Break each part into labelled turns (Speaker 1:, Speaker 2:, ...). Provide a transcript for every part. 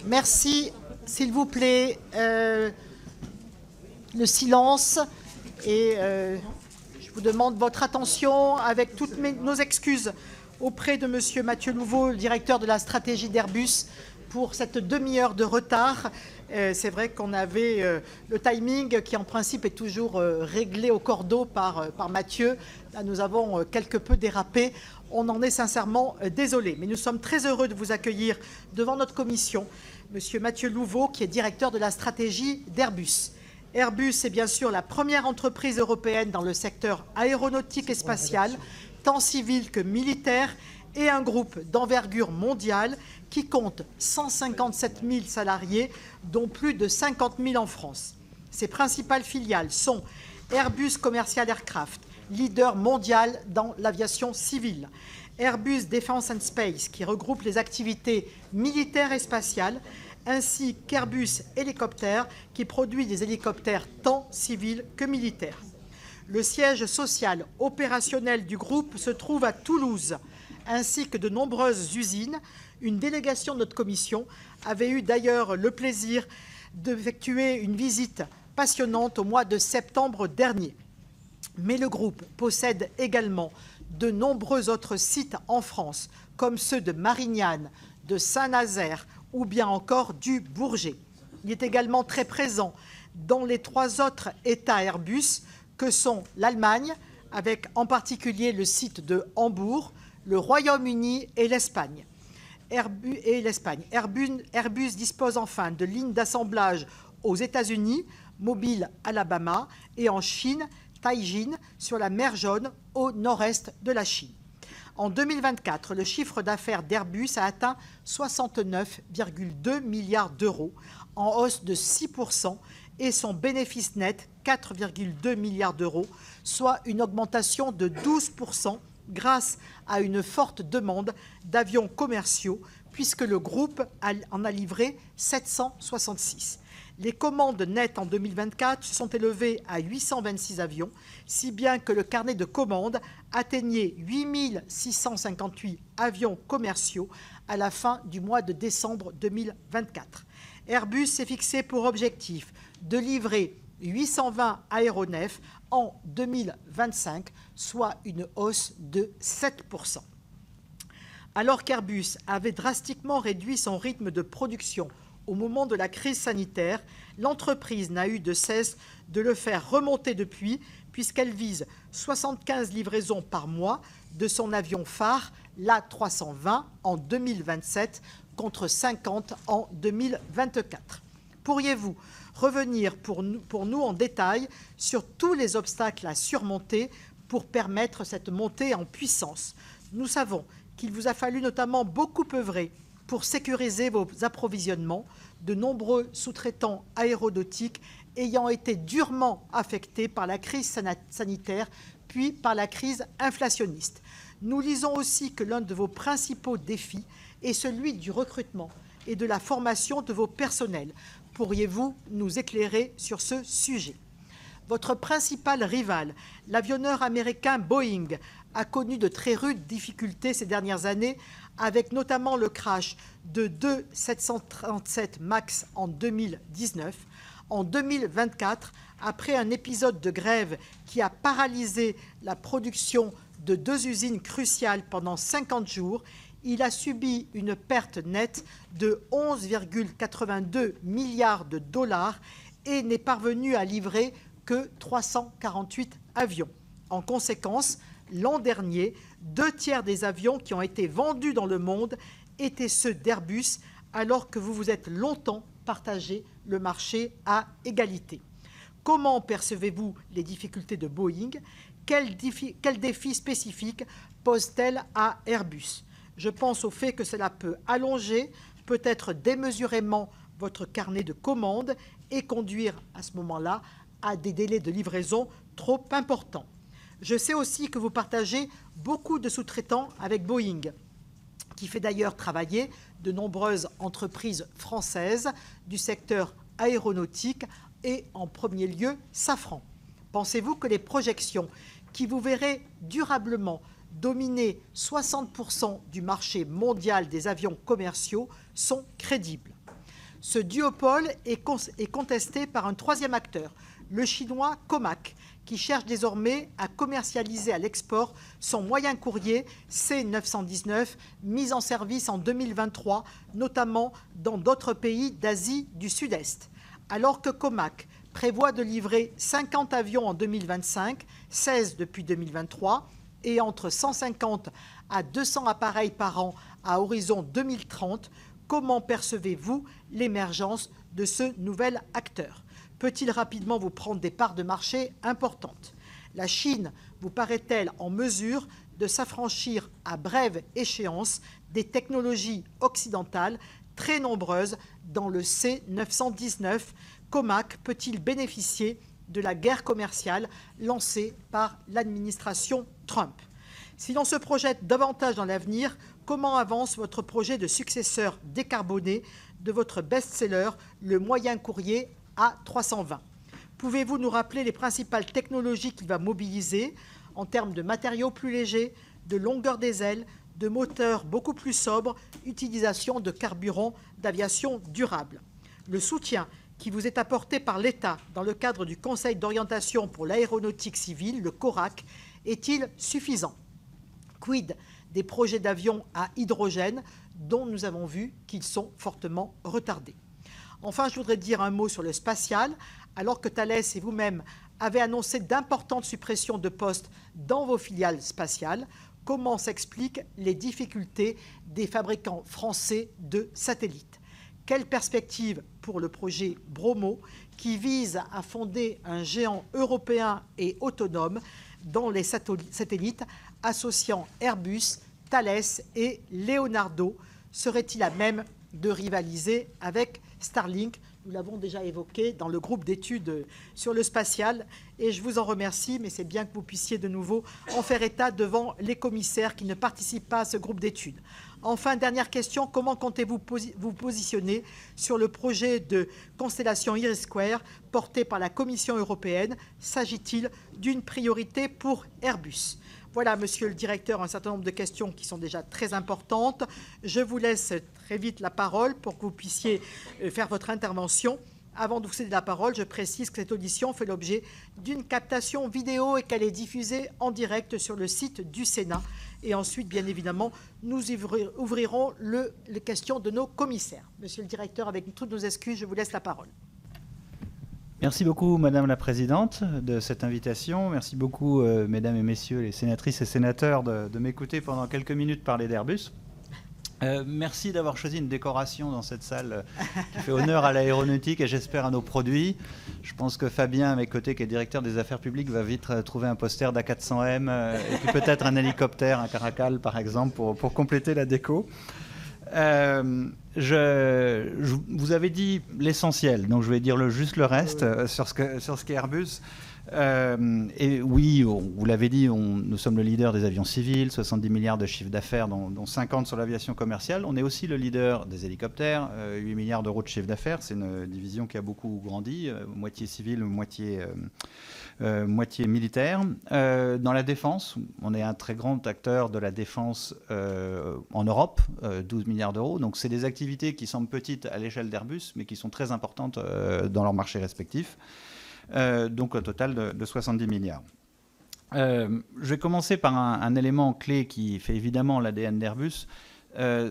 Speaker 1: Merci, s'il vous plaît, le silence et je vous demande votre attention avec toutes nos excuses auprès de Monsieur Mathieu Louveau, le directeur de la stratégie d'Airbus, pour cette demi-heure de retard. C'est vrai qu'on avait le timing qui, en principe, est toujours réglé au cordeau par Mathieu. Là, nous avons quelque peu dérapé. On en est sincèrement désolé. Mais nous sommes très heureux de vous accueillir devant notre commission. Monsieur Mathieu Louveau, qui est directeur de la stratégie d'Airbus. Airbus est bien sûr la première entreprise européenne dans le secteur aéronautique et spatial, tant civil que militaire, et un groupe d'envergure mondiale qui compte 157 000 salariés, dont plus de 50 000 en France. Ses principales filiales sont Airbus Commercial Aircraft, leader mondial dans l'aviation civile, Airbus Defence and Space, qui regroupe les activités militaires et spatiales, ainsi qu'Airbus Hélicoptères, qui produit des hélicoptères tant civils que militaires. Le siège social opérationnel du groupe se trouve à Toulouse, ainsi que de nombreuses usines. Une délégation de notre commission avait eu d'ailleurs le plaisir d'effectuer une visite passionnante au mois de septembre dernier. Mais le groupe possède également de nombreux autres sites en France, comme ceux de Marignane, de Saint-Nazaire ou bien encore du Bourget. Il est également très présent dans les 3 autres États Airbus que sont l'Allemagne, avec en particulier le site de Hambourg, le Royaume-Uni et l'Espagne. Airbus dispose enfin de lignes d'assemblage aux États-Unis, Mobile, Alabama, et en Chine, Taïjin, sur la mer Jaune, au nord-est de la Chine. En 2024, le chiffre d'affaires d'Airbus a atteint 69,2 milliards d'euros, en hausse de 6%, et son bénéfice net, 4,2 milliards d'euros, soit une augmentation de 12%, grâce à une forte demande d'avions commerciaux, puisque le groupe en a livré 766. Les commandes nettes en 2024 se sont élevées à 826 avions, si bien que le carnet de commandes atteignait 8 658 avions commerciaux à la fin du mois de décembre 2024. Airbus s'est fixé pour objectif de livrer 820 aéronefs en 2025, soit une hausse de 7%. Alors qu'Airbus avait drastiquement réduit son rythme de production au moment de la crise sanitaire, l'entreprise n'a eu de cesse de le faire remonter depuis, puisqu'elle vise 75 livraisons par mois de son avion phare, l'A320, en 2027, contre 50 en 2024. Pourriez-vous revenir pour nous en détail sur tous les obstacles à surmonter pour permettre cette montée en puissance? Nous savons qu'il vous a fallu notamment beaucoup œuvrer pour sécuriser vos approvisionnements, de nombreux sous-traitants aéronautiques ayant été durement affectés par la crise sanitaire, puis par la crise inflationniste. Nous lisons aussi que l'un de vos principaux défis est celui du recrutement et de la formation de vos personnels. Pourriez-vous nous éclairer sur ce sujet? Votre principal rival, l'avionneur américain Boeing, a connu de très rudes difficultés ces dernières années, avec notamment le crash de 2 737 MAX en 2019. En 2024, après un épisode de grève qui a paralysé la production de 2 usines cruciales pendant 50 jours, il a subi une perte nette de 11,82 milliards de dollars et n'est parvenu à livrer que 348 avions. En conséquence, l'an dernier, 2 tiers des avions qui ont été vendus dans le monde étaient ceux d'Airbus, alors que vous vous êtes longtemps partagé le marché à égalité. Comment percevez-vous les difficultés de Boeing? Quels défis spécifiques posent-elles à Airbus? Je pense au fait que cela peut allonger, peut-être démesurément, votre carnet de commandes et conduire à ce moment-là à des délais de livraison trop importants. Je sais aussi que vous partagez beaucoup de sous-traitants avec Boeing, qui fait d'ailleurs travailler de nombreuses entreprises françaises du secteur aéronautique et en premier lieu Safran. Pensez-vous que les projections qui vous verraient durablement dominer 60% du marché mondial des avions commerciaux sont crédibles? Ce duopole est contesté par un troisième acteur, le chinois Comac, qui cherche désormais à commercialiser à l'export son moyen courrier C919, mis en service en 2023, notamment dans d'autres pays d'Asie du Sud-Est. Alors que Comac prévoit de livrer 50 avions en 2025, 16 depuis 2023, et entre 150 à 200 appareils par an à horizon 2030, comment percevez-vous l'émergence de ce nouvel acteur ? Peut-il rapidement vous prendre des parts de marché importantes ? La Chine vous paraît-elle en mesure de s'affranchir à brève échéance des technologies occidentales très nombreuses dans le C919 ? Comac peut-il bénéficier de la guerre commerciale lancée par l'administration Trump ? Si l'on se projette davantage dans l'avenir, comment avance votre projet de successeur décarboné de votre best-seller, le moyen courrier A320 ? Pouvez-vous nous rappeler les principales technologies qu'il va mobiliser en termes de matériaux plus légers, de longueur des ailes, de moteurs beaucoup plus sobres, utilisation de carburant d'aviation durable ? Le soutien qui vous est apporté par l'État dans le cadre du Conseil d'orientation pour l'aéronautique civile, le CORAC, est-il suffisant ? Quid des projets d'avions à hydrogène dont nous avons vu qu'ils sont fortement retardés ? Enfin, je voudrais dire un mot sur le spatial. Alors que Thales et vous-même avez annoncé d'importantes suppressions de postes dans vos filiales spatiales, comment s'expliquent les difficultés des fabricants français de satellites ? Quelle perspective pour le projet Bromo qui vise à fonder un géant européen et autonome dans les satellites associant Airbus, Thales et Leonardo? Serait-il à même de rivaliser avec Starlink? Nous l'avons déjà évoqué dans le groupe d'études sur le spatial et je vous en remercie, mais c'est bien que vous puissiez de nouveau en faire état devant les commissaires qui ne participent pas à ce groupe d'études. Enfin, dernière question, comment comptez-vous vous positionner sur le projet de constellation Iris² porté par la Commission européenne? S'agit-il d'une priorité pour Airbus? Voilà, monsieur le directeur, un certain nombre de questions qui sont déjà très importantes. Je vous laisse très vite la parole pour que vous puissiez faire votre intervention. Avant de vous céder la parole, je précise que cette audition fait l'objet d'une captation vidéo et qu'elle est diffusée en direct sur le site du Sénat. Et ensuite, bien évidemment, nous ouvrirons les questions de nos commissaires. Monsieur le directeur, avec toutes nos excuses, je vous laisse la parole.
Speaker 2: Merci beaucoup, Madame la Présidente, de cette invitation. Merci beaucoup, Mesdames et Messieurs les sénatrices et sénateurs, de m'écouter pendant quelques minutes parler d'Airbus. Merci d'avoir choisi une décoration dans cette salle qui fait honneur à l'aéronautique et j'espère à nos produits. Je pense que Fabien, à mes côtés, qui est directeur des affaires publiques, va vite trouver un poster d'A400M et puis peut-être un hélicoptère, un Caracal par exemple, pour compléter la déco. Vous avez dit l'essentiel, donc je vais dire juste le reste sur ce qu'est Airbus. Et oui, vous l'avez dit, nous sommes le leader des avions civils, 70 milliards de chiffre d'affaires, dont 50 sur l'aviation commerciale. On est aussi le leader des hélicoptères, 8 milliards d'euros de chiffre d'affaires. C'est une division qui a beaucoup grandi, moitié civile, moitié militaire. Dans la défense, on est un très grand acteur de la défense en Europe, 12 milliards d'euros. Donc c'est des activités qui semblent petites à l'échelle d'Airbus, mais qui sont très importantes dans leurs marchés respectifs. Donc au total de 70 milliards. Je vais commencer par un élément clé qui fait évidemment l'ADN d'Airbus,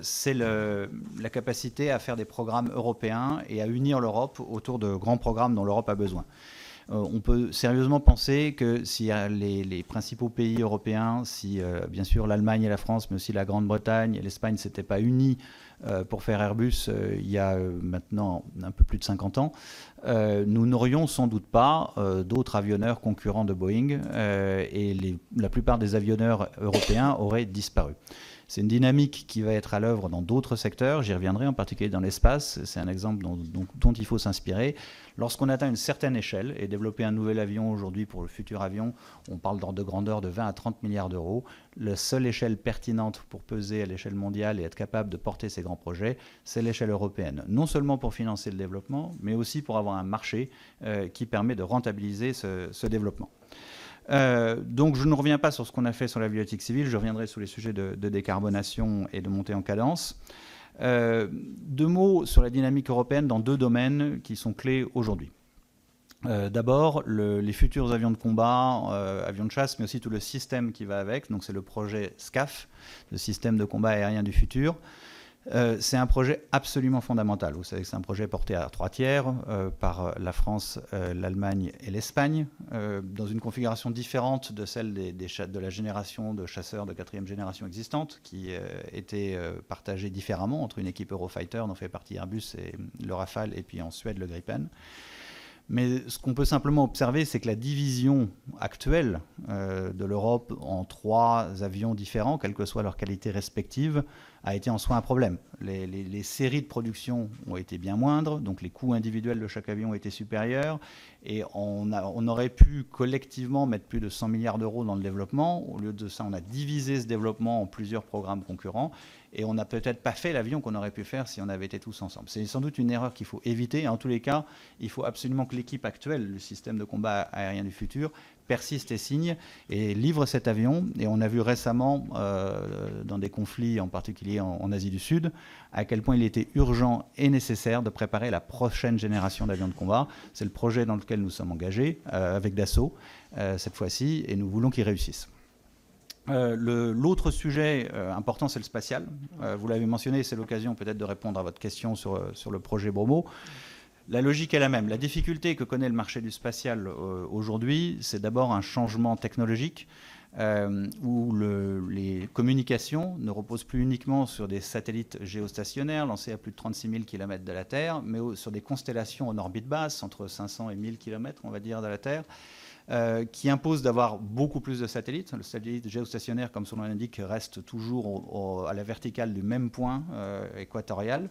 Speaker 2: c'est la capacité à faire des programmes européens et à unir l'Europe autour de grands programmes dont l'Europe a besoin. On peut sérieusement penser que si les principaux pays européens, si bien sûr l'Allemagne et la France, mais aussi la Grande-Bretagne et l'Espagne ne s'étaient pas unis pour faire Airbus il y a maintenant un peu plus de 50 ans, nous n'aurions sans doute pas d'autres avionneurs concurrents de Boeing et la plupart des avionneurs européens auraient disparu. C'est une dynamique qui va être à l'œuvre dans d'autres secteurs, j'y reviendrai, en particulier dans l'espace, c'est un exemple dont il faut s'inspirer. Lorsqu'on atteint une certaine échelle, et développer un nouvel avion aujourd'hui pour le futur avion, on parle d'ordre de grandeur de 20 à 30 milliards d'euros. La seule échelle pertinente pour peser à l'échelle mondiale et être capable de porter ces grands projets, c'est l'échelle européenne. Non seulement pour financer le développement, mais aussi pour avoir un marché qui permet de rentabiliser ce développement. Donc je ne reviens pas sur ce qu'on a fait sur l'avionique civile, je reviendrai sur les sujets de décarbonation et de montée en cadence. Deux mots sur la dynamique européenne dans deux domaines qui sont clés aujourd'hui. D'abord, les futurs avions de combat, avions de chasse, mais aussi tout le système qui va avec. Donc c'est le projet SCAF, le système de combat aérien du futur. C'est un projet absolument fondamental. Vous savez que c'est un projet porté à 3/3 par la France, l'Allemagne et l'Espagne, dans une configuration différente de celle de la génération de chasseurs de 4e génération existante, qui était partagée différemment entre une équipe Eurofighter dont fait partie Airbus et le Rafale, et puis en Suède le Gripen. Mais ce qu'on peut simplement observer, c'est que la division actuelle de l'Europe en 3 avions différents, quelle que soit leur qualité respective, a été en soi un problème. Les séries de production ont été bien moindres, donc les coûts individuels de chaque avion ont été supérieurs, et on aurait pu collectivement mettre plus de 100 milliards d'euros dans le développement. Au lieu de ça, on a divisé ce développement en plusieurs programmes concurrents, et on n'a peut-être pas fait l'avion qu'on aurait pu faire si on avait été tous ensemble. C'est sans doute une erreur qu'il faut éviter. En tous les cas, il faut absolument que l'équipe actuelle, le système de combat aérien du futur, persiste et signe et livre cet avion. Et on a vu récemment, dans des conflits, en particulier en Asie du Sud, à quel point il était urgent et nécessaire de préparer la prochaine génération d'avions de combat. C'est le projet dans lequel nous sommes engagés, avec Dassault, cette fois-ci, et nous voulons qu'il réussisse. L'autre sujet important, c'est le spatial. Vous l'avez mentionné, c'est l'occasion peut-être de répondre à votre question sur le projet Bromo. La logique est la même. La difficulté que connaît le marché du spatial aujourd'hui, c'est d'abord un changement technologique où les communications ne reposent plus uniquement sur des satellites géostationnaires lancés à plus de 36 000 km de la Terre, mais sur des constellations en orbite basse, entre 500 et 1000 km, on va dire, de la Terre, qui impose d'avoir beaucoup plus de satellites. Le satellite géostationnaire, comme son nom l'indique, reste toujours à la verticale du même point équatorial.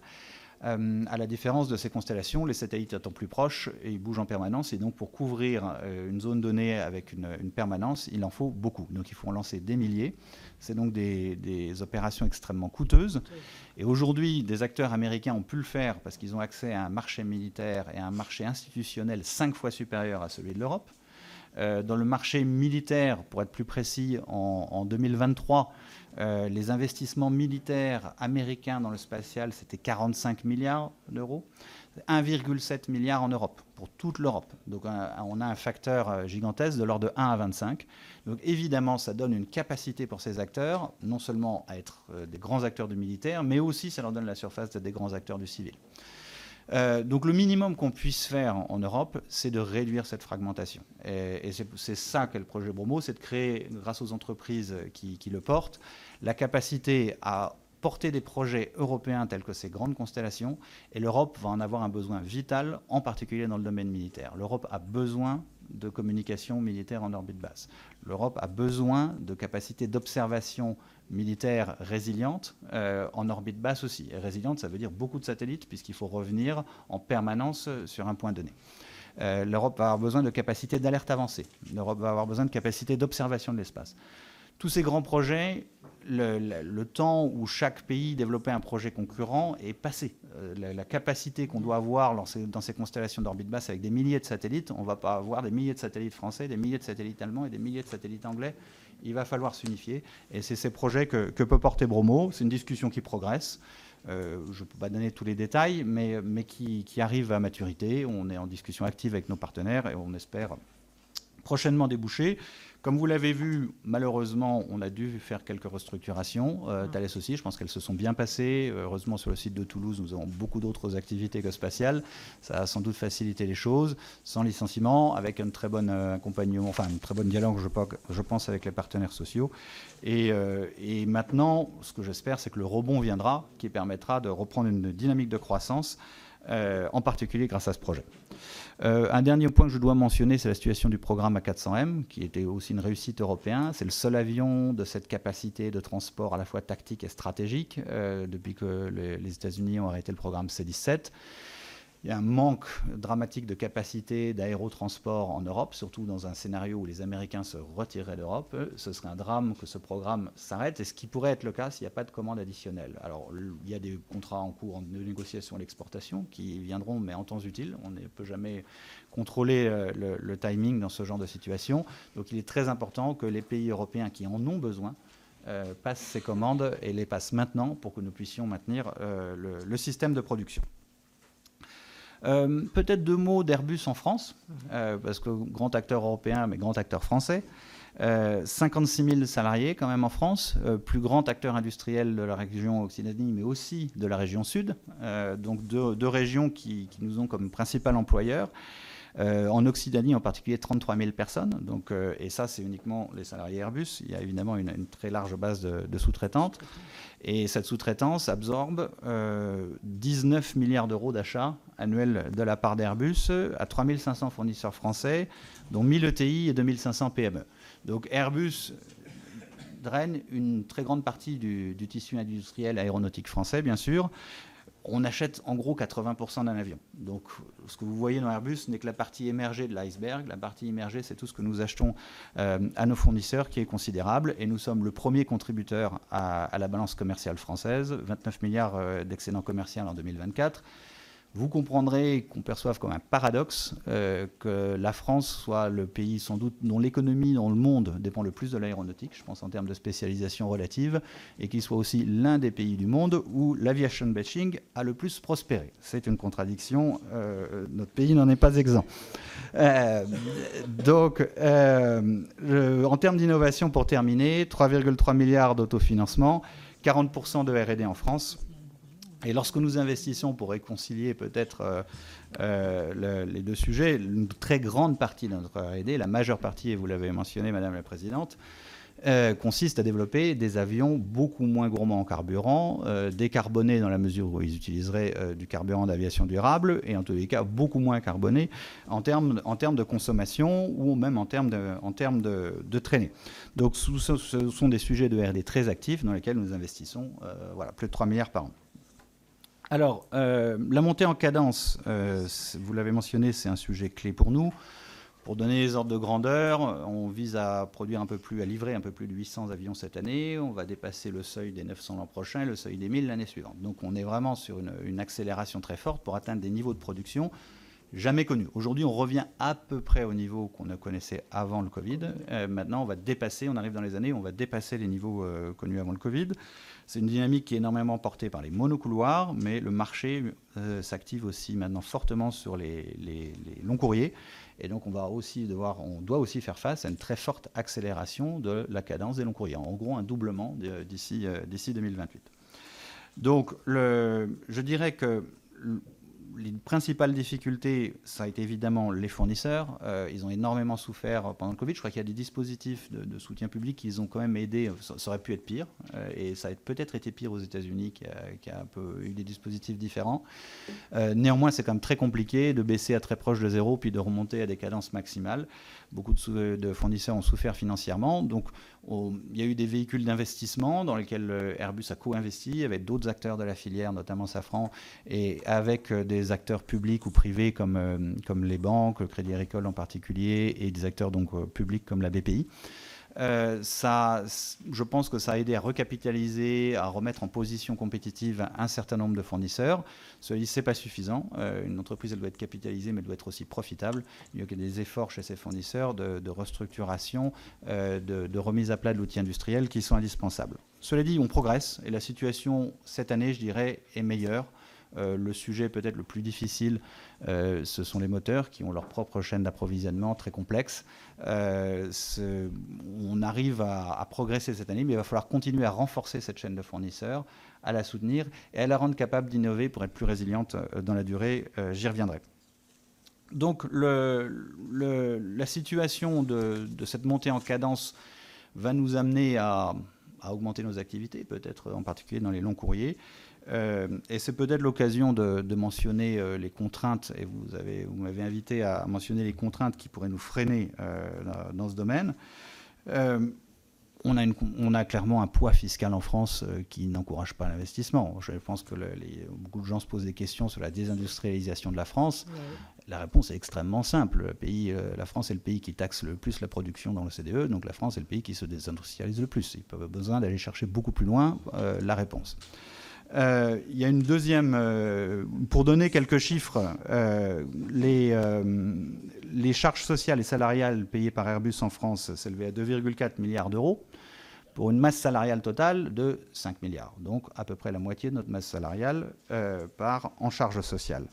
Speaker 2: À la différence de ces constellations, les satellites étant plus proches, et ils bougent en permanence, et donc pour couvrir une zone donnée avec une permanence, il en faut beaucoup. Donc il faut en lancer des milliers. C'est donc des opérations extrêmement coûteuses. Et aujourd'hui, des acteurs américains ont pu le faire parce qu'ils ont accès à un marché militaire et à un marché institutionnel 5 fois supérieur à celui de l'Europe. Dans le marché militaire, pour être plus précis, en 2023, les investissements militaires américains dans le spatial, c'était 45 milliards d'euros, 1,7 milliard en Europe, pour toute l'Europe. Donc on a un facteur gigantesque de l'ordre de 1 à 25. Donc évidemment, ça donne une capacité pour ces acteurs, non seulement à être des grands acteurs du militaire, mais aussi ça leur donne la surface d'être des grands acteurs du civil. Donc le minimum qu'on puisse faire en Europe, c'est de réduire cette fragmentation. Et c'est ça qu'est le projet Bromo, c'est de créer, grâce aux entreprises qui le portent, la capacité à porter des projets européens tels que ces grandes constellations. Et l'Europe va en avoir un besoin vital, en particulier dans le domaine militaire. L'Europe a besoin de communication militaire en orbite basse. L'Europe a besoin de capacités d'observation militaire résiliente en orbite basse aussi. Et résiliente, ça veut dire beaucoup de satellites, puisqu'il faut revenir en permanence sur un point donné. L'Europe va avoir besoin de capacités d'alerte avancée. L'Europe va avoir besoin de capacités d'observation de l'espace. Tous ces grands projets, le temps où chaque pays développait un projet concurrent est passé. La capacité qu'on doit avoir dans ces constellations d'orbite basse avec des milliers de satellites, on ne va pas avoir des milliers de satellites français, des milliers de satellites allemands et des milliers de satellites anglais. Il va falloir s'unifier. Et c'est ces projets que peut porter Bromo. C'est une discussion qui progresse. Je ne peux pas donner tous les détails, mais qui arrive à maturité. On est en discussion active avec nos partenaires et on espère prochainement déboucher. Comme vous l'avez vu, malheureusement, on a dû faire quelques restructurations. Thales aussi, je pense qu'elles se sont bien passées. Heureusement, sur le site de Toulouse, nous avons beaucoup d'autres activités que spatiales. Ça a sans doute facilité les choses, sans licenciement, avec un très bon accompagnement, enfin un très bon dialogue, je pense, avec les partenaires sociaux. Et maintenant, ce que j'espère, c'est que le rebond viendra, qui permettra de reprendre une dynamique de croissance, en particulier grâce à ce projet. Un dernier point que je dois mentionner, c'est la situation du programme A400M, qui était aussi une réussite européenne. C'est le seul avion de cette capacité de transport à la fois tactique et stratégique depuis que les États-Unis ont arrêté le programme C-17. Il y a un manque dramatique de capacité d'aérotransport en Europe, surtout dans un scénario où les Américains se retireraient d'Europe. Ce serait un drame que ce programme s'arrête, et ce qui pourrait être le cas s'il n'y a pas de commande additionnelle. Alors, il y a des contrats en cours de négociation à l'exportation qui viendront, mais en temps utile. On ne peut jamais contrôler le timing dans ce genre de situation. Donc, il est très important que les pays européens qui en ont besoin passe ses commandes et les passe maintenant pour que nous puissions maintenir le système de production. Peut-être 2 mots d'Airbus en France, parce que grand acteur européen, mais grand acteur français. 56 000 salariés quand même en France, plus grand acteur industriel de la région Occitanie, mais aussi de la région Sud. Donc deux régions qui nous ont comme principal employeur. En Occitanie en particulier 33 000 personnes, donc, et ça c'est uniquement les salariés Airbus. Il y a évidemment une très large base de sous-traitantes, et cette sous-traitance absorbe 19 milliards d'euros d'achats annuels de la part d'Airbus à 3 500 fournisseurs français, dont 1000 ETI et 2500 PME. Donc Airbus draine une très grande partie du tissu industriel aéronautique français, bien sûr. On achète en gros 80% d'un avion. Donc ce que vous voyez dans Airbus n'est que la partie émergée de l'iceberg. La partie immergée, c'est tout ce que nous achetons à nos fournisseurs, qui est considérable. Et nous sommes le premier contributeur à la balance commerciale française, 29 milliards d'excédent commercial en 2024. Vous comprendrez qu'on perçoive comme un paradoxe que la France soit le pays sans doute dont l'économie dans le monde dépend le plus de l'aéronautique, je pense en termes de spécialisation relative, et qu'il soit aussi l'un des pays du monde où l'aviation bashing a le plus prospéré. C'est une contradiction, notre pays n'en est pas exempt. Donc, en termes d'innovation, pour terminer, 3,3 milliards d'autofinancement, 40% de R&D en France. Et lorsque nous investissons pour réconcilier peut-être les deux sujets, une très grande partie de notre R&D, la majeure partie, et vous l'avez mentionné, Madame la Présidente, consiste à développer des avions beaucoup moins gourmands en carburant, décarbonés dans la mesure où ils utiliseraient du carburant d'aviation durable, et en tous les cas beaucoup moins carbonés en termes de consommation ou même en termes de traînée. Donc ce sont des sujets de R&D très actifs dans lesquels nous investissons plus de 3 milliards par an. Alors, la montée en cadence, vous l'avez mentionné, c'est un sujet clé pour nous. Pour donner les ordres de grandeur, on vise à livrer un peu plus de 800 avions cette année. On va dépasser le seuil des 900 l'an prochain et le seuil des 1000 l'année suivante. Donc on est vraiment sur une accélération très forte pour atteindre des niveaux de production jamais connus. Aujourd'hui, on revient à peu près au niveau qu'on connaissait avant le Covid. Maintenant, on arrive dans les années où on va dépasser les niveaux connus avant le Covid. C'est une dynamique qui est énormément portée par les monocouloirs, mais le marché s'active aussi maintenant fortement sur les longs courriers. Et donc, on doit aussi faire face à une très forte accélération de la cadence des longs courriers. En gros, un doublement d'ici 2028. Donc, je dirais que les principales difficultés, ça a été évidemment les fournisseurs. Ils ont énormément souffert pendant le Covid. Je crois qu'il y a des dispositifs de soutien public qui les ont quand même aidés. Ça aurait pu être pire. Et ça a peut-être été pire aux États-Unis, qui a un peu eu des dispositifs différents. Néanmoins, c'est quand même très compliqué de baisser à très proche de zéro puis de remonter à des cadences maximales. Beaucoup de fournisseurs ont souffert financièrement. Donc, il y a eu des véhicules d'investissement dans lesquels Airbus a co-investi avec d'autres acteurs de la filière, notamment Safran, et avec des acteurs publics ou privés comme les banques, le Crédit Agricole en particulier, et des acteurs donc publics comme la BPI. Je pense que ça a aidé à recapitaliser, à remettre en position compétitive un certain nombre de fournisseurs. Cela dit, ce n'est pas suffisant. Une entreprise, elle doit être capitalisée, mais elle doit être aussi profitable. Il y a des efforts chez ces fournisseurs de restructuration, de remise à plat de l'outil industriel qui sont indispensables. Cela dit, on progresse et la situation cette année, je dirais, est meilleure. Le sujet peut-être le plus difficile, ce sont les moteurs qui ont leur propre chaîne d'approvisionnement très complexe. On arrive à progresser cette année, mais il va falloir continuer à renforcer cette chaîne de fournisseurs, à la soutenir et à la rendre capable d'innover pour être plus résiliente dans la durée. J'y reviendrai. Donc la situation de cette montée en cadence va nous amener à augmenter nos activités, peut-être en particulier dans les longs courriers. Et c'est peut-être l'occasion de mentionner les contraintes, et vous m'avez invité à mentionner les contraintes qui pourraient nous freiner dans ce domaine. On a clairement un poids fiscal en France qui n'encourage pas l'investissement. Je pense que beaucoup de gens se posent des questions sur la désindustrialisation de la France. Ouais. La réponse est extrêmement simple. La France est le pays qui taxe le plus la production dans l'OCDE, donc la France est le pays qui se désindustrialise le plus. Il n'y a pas besoin d'aller chercher beaucoup plus loin la réponse. Il y a une deuxième, pour donner quelques chiffres, les charges sociales et salariales payées par Airbus en France s'élevaient à 2,4 milliards d'euros pour une masse salariale totale de 5 milliards. Donc à peu près la moitié de notre masse salariale part en charge sociale.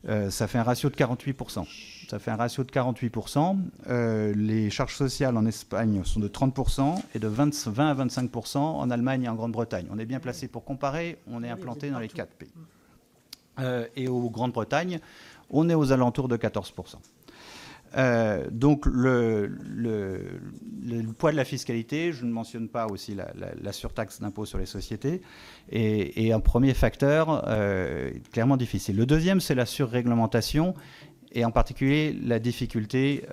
Speaker 2: Ça fait un ratio de 48%. Les charges sociales en Espagne sont de 30% et de 20 à 25% en Allemagne et en Grande-Bretagne. On est bien placé pour comparer, on est implanté dans les 4 pays. Et au Grande-Bretagne, on est aux alentours de 14%. Donc le poids de la fiscalité, je ne mentionne pas aussi la surtaxe d'impôt sur les sociétés, est un premier facteur clairement difficile. Le deuxième, c'est la surréglementation et en particulier la difficulté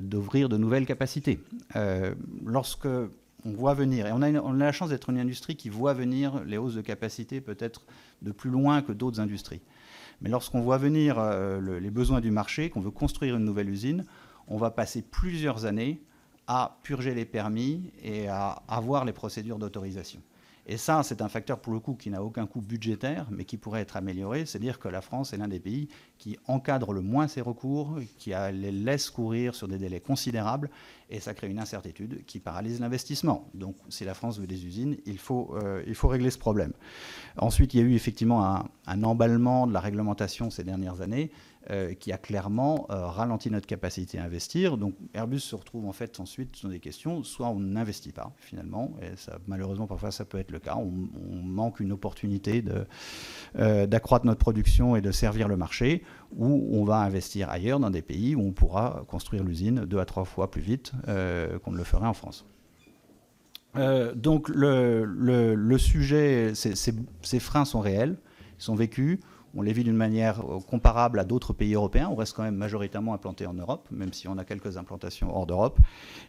Speaker 2: d'ouvrir de nouvelles capacités. Lorsque on voit venir, et on a la chance d'être une industrie qui voit venir les hausses de capacité peut-être de plus loin que d'autres industries. Mais lorsqu'on voit venir les besoins du marché, qu'on veut construire une nouvelle usine, on va passer plusieurs années à purger les permis et à avoir les procédures d'autorisation. Et ça, c'est un facteur, pour le coup, qui n'a aucun coût budgétaire, mais qui pourrait être amélioré. C'est-à-dire que la France est l'un des pays qui encadre le moins ses recours, qui les laisse courir sur des délais considérables, et ça crée une incertitude qui paralyse l'investissement. Donc, si la France veut des usines, il faut régler ce problème. Ensuite, il y a eu effectivement un emballement de la réglementation ces dernières années, qui a clairement ralenti notre capacité à investir. Donc Airbus se retrouve en fait ensuite dans des questions, soit on n'investit pas finalement, et ça, malheureusement parfois ça peut être le cas, on manque une opportunité d'accroître notre production et de servir le marché, ou on va investir ailleurs dans des pays où on pourra construire l'usine 2 à 3 fois plus vite qu'on ne le ferait en France. Donc le sujet, ces freins sont réels, ils sont vécus. On les vit d'une manière comparable à d'autres pays européens. On reste quand même majoritairement implanté en Europe, même si on a quelques implantations hors d'Europe.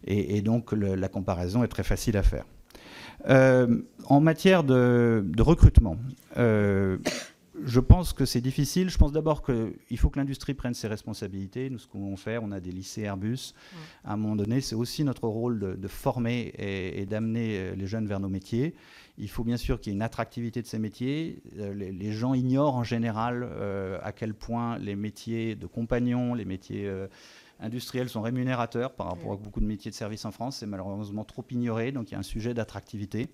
Speaker 2: Et donc, la comparaison est très facile à faire. En matière de recrutement, je pense que c'est difficile. Je pense d'abord qu'il faut que l'industrie prenne ses responsabilités. Nous, ce qu'on veut faire, on a des lycées Airbus. À un moment donné, c'est aussi notre rôle de former et d'amener les jeunes vers nos métiers. Il faut bien sûr qu'il y ait une attractivité de ces métiers. Les gens ignorent en général à quel point les métiers de compagnons, les métiers industriels sont rémunérateurs par rapport à beaucoup de métiers de service en France. C'est malheureusement trop ignoré, donc il y a un sujet d'attractivité.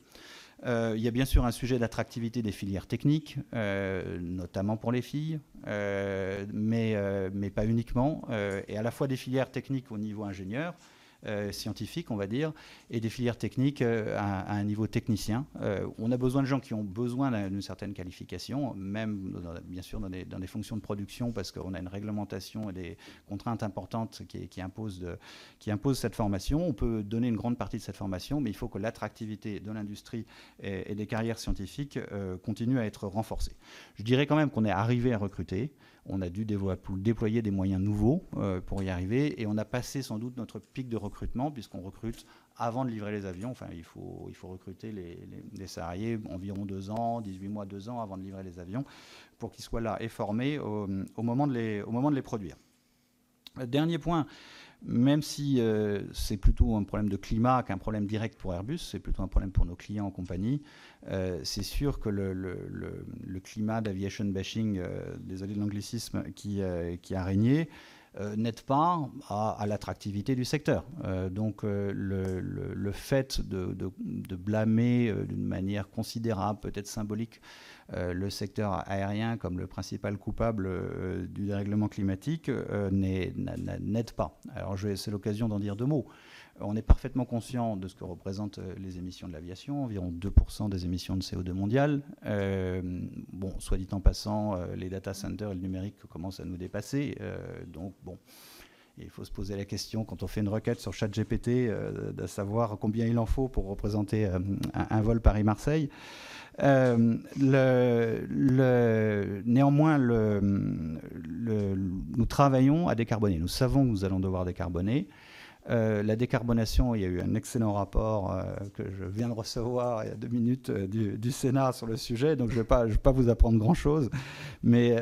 Speaker 2: Il y a bien sûr un sujet d'attractivité des filières techniques, notamment pour les filles, mais pas uniquement, et à la fois des filières techniques au niveau ingénieur, scientifique, on va dire, et des filières techniques à un niveau technicien. On a besoin de gens qui ont besoin d'une certaine qualification, même bien sûr dans des fonctions de production, parce qu'on a une réglementation et des contraintes importantes qui imposent cette formation. On peut donner une grande partie de cette formation, mais il faut que l'attractivité de l'industrie et des carrières scientifiques continue à être renforcée. Je dirais quand même qu'on est arrivé à recruter. On a dû déployer des moyens nouveaux pour y arriver, et on a passé sans doute notre pic de recrutement, puisqu'on recrute avant de livrer les avions. Enfin, il faut recruter les salariés environ 2 ans, 18 mois, 2 ans avant de livrer les avions, pour qu'ils soient là et formés au moment de les produire. Dernier point, même si c'est plutôt un problème de climat qu'un problème direct pour Airbus, c'est plutôt un problème pour nos clients en compagnie, c'est sûr que le climat d'aviation bashing, désolé de l'anglicisme, qui a régné, n'aide pas à l'attractivité du secteur. Donc le fait de blâmer d'une manière considérable, peut-être symbolique, le secteur aérien comme le principal coupable du dérèglement climatique n'aide pas. Alors c'est l'occasion d'en dire 2 mots. On est parfaitement conscient de ce que représentent les émissions de l'aviation, environ 2% des émissions de CO2 mondiales. Bon, soit dit en passant, les data centers et le numérique commencent à nous dépasser. Donc, bon, il faut se poser la question, quand on fait une requête sur ChatGPT, de savoir combien il en faut pour représenter un vol Paris-Marseille. Néanmoins, nous travaillons à décarboner. Nous savons que nous allons devoir décarboner. La décarbonation, il y a eu un excellent rapport que je viens de recevoir il y a 2 minutes du Sénat sur le sujet, donc je ne vais pas vous apprendre grand-chose, mais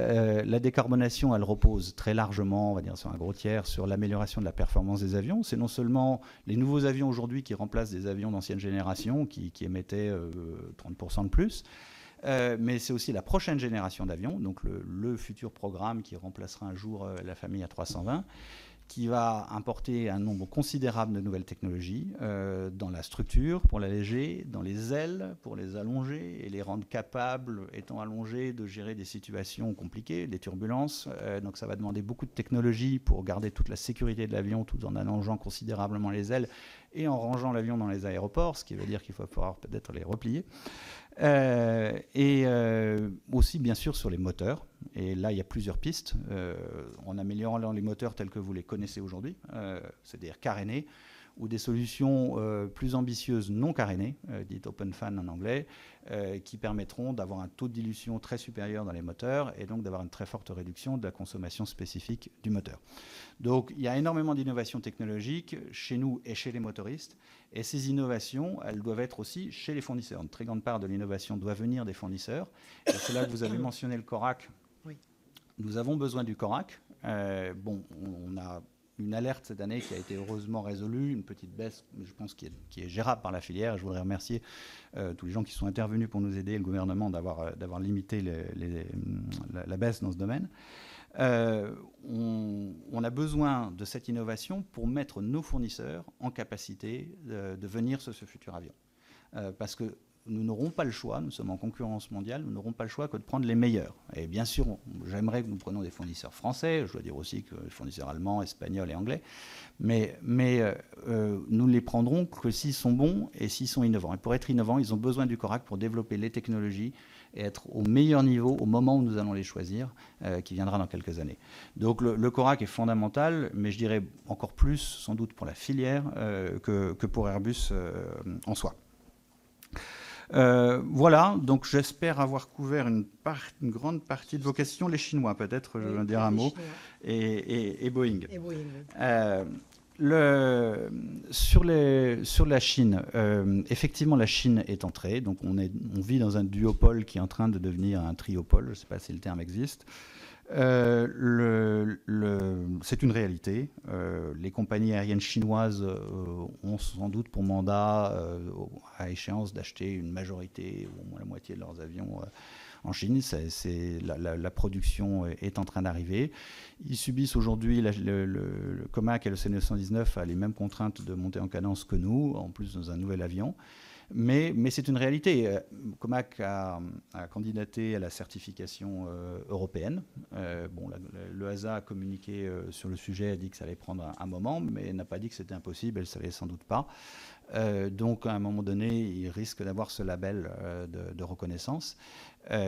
Speaker 2: la décarbonation, elle repose très largement, on va dire sur un gros tiers, sur l'amélioration de la performance des avions. C'est non seulement les nouveaux avions aujourd'hui qui remplacent des avions d'ancienne génération qui émettaient 30% de plus, mais c'est aussi la prochaine génération d'avions, donc le futur programme qui remplacera un jour la famille A320, qui va importer un nombre considérable de nouvelles technologies dans la structure pour l'alléger, dans les ailes pour les allonger et les rendre capables, étant allongés, de gérer des situations compliquées, des turbulences. Donc ça va demander beaucoup de technologies pour garder toute la sécurité de l'avion tout en allongeant considérablement les ailes et en rangeant l'avion dans les aéroports, ce qui veut dire qu'il va falloir peut-être les replier. Aussi bien sûr sur les moteurs, et là il y a plusieurs pistes en améliorant les moteurs tels que vous les connaissez aujourd'hui, c'est-à-dire carénés, ou des solutions plus ambitieuses non carénées, dites open fan en anglais, qui permettront d'avoir un taux de dilution très supérieur dans les moteurs et donc d'avoir une très forte réduction de la consommation spécifique du moteur. Donc il y a énormément d'innovations technologiques chez nous et chez les motoristes, et ces innovations, elles doivent être aussi chez les fournisseurs. Une très grande part de l'innovation doit venir des fournisseurs, et c'est là que vous avez mentionné le CORAC. Oui. Nous avons besoin du CORAC. On a une alerte cette année qui a été heureusement résolue, une petite baisse, je pense, qui est gérable par la filière. Je voudrais remercier tous les gens qui sont intervenus pour nous aider, le gouvernement, d'avoir limité la baisse dans ce domaine. On a besoin de cette innovation pour mettre nos fournisseurs en capacité de venir sur ce futur avion. Parce que nous n'aurons pas le choix, nous sommes en concurrence mondiale, nous n'aurons pas le choix que de prendre les meilleurs. Et bien sûr, j'aimerais que nous prenions des fournisseurs français, je dois dire aussi que les fournisseurs allemands, espagnols et anglais, mais nous ne les prendrons que s'ils sont bons et s'ils sont innovants. Et pour être innovants, ils ont besoin du CORAC pour développer les technologies et être au meilleur niveau au moment où nous allons les choisir, qui viendra dans quelques années. Donc le CORAC est fondamental, mais je dirais encore plus sans doute pour la filière que pour Airbus en soi. Voilà, donc j'espère avoir couvert une grande partie de vos questions. Les Chinois, peut-être, je veux dire un mot, et Boeing. Et Boeing, oui. Sur la Chine, effectivement, la Chine est entrée. Donc on vit dans un duopole qui est en train de devenir un triopole. Je ne sais pas si le terme existe. C'est une réalité. Les compagnies aériennes chinoises ont sans doute pour mandat, à échéance, d'acheter une majorité ou au moins la moitié de leurs avions en Chine. La production est en train d'arriver. Ils subissent aujourd'hui, le COMAC et le C919 a les mêmes contraintes de montée en cadence que nous, en plus dans un nouvel avion. Mais c'est une réalité. COMAC a candidaté à la certification européenne. Le HASA a communiqué sur le sujet, a dit que ça allait prendre un moment, mais n'a pas dit que c'était impossible, elle ne savait sans doute pas. Donc à un moment donné, ils risquent d'avoir ce label de reconnaissance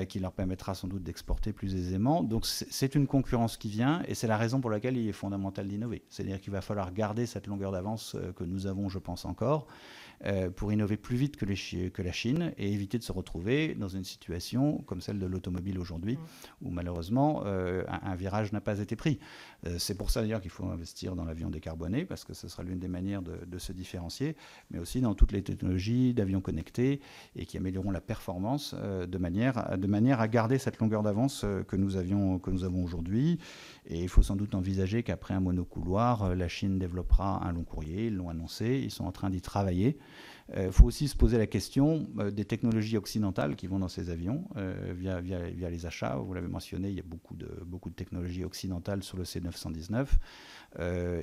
Speaker 2: qui leur permettra sans doute d'exporter plus aisément. Donc c'est une concurrence qui vient, et c'est la raison pour laquelle il est fondamental d'innover. C'est-à-dire qu'il va falloir garder cette longueur d'avance que nous avons, je pense, encore, pour innover plus vite que la Chine et éviter de se retrouver dans une situation comme celle de l'automobile aujourd'hui, où malheureusement un virage n'a pas été pris. C'est pour ça d'ailleurs qu'il faut investir dans l'avion décarboné, parce que ce sera l'une des manières de se différencier, mais aussi dans toutes les technologies d'avions connectés et qui amélioreront la performance de manière à garder cette longueur d'avance que nous avons aujourd'hui. Et il faut sans doute envisager qu'après un monocouloir, la Chine développera un long courrier. Ils l'ont annoncé, ils sont en train d'y travailler. Il faut aussi se poser la question des technologies occidentales qui vont dans ces avions via les achats. Vous l'avez mentionné, il y a beaucoup de technologies occidentales sur le C919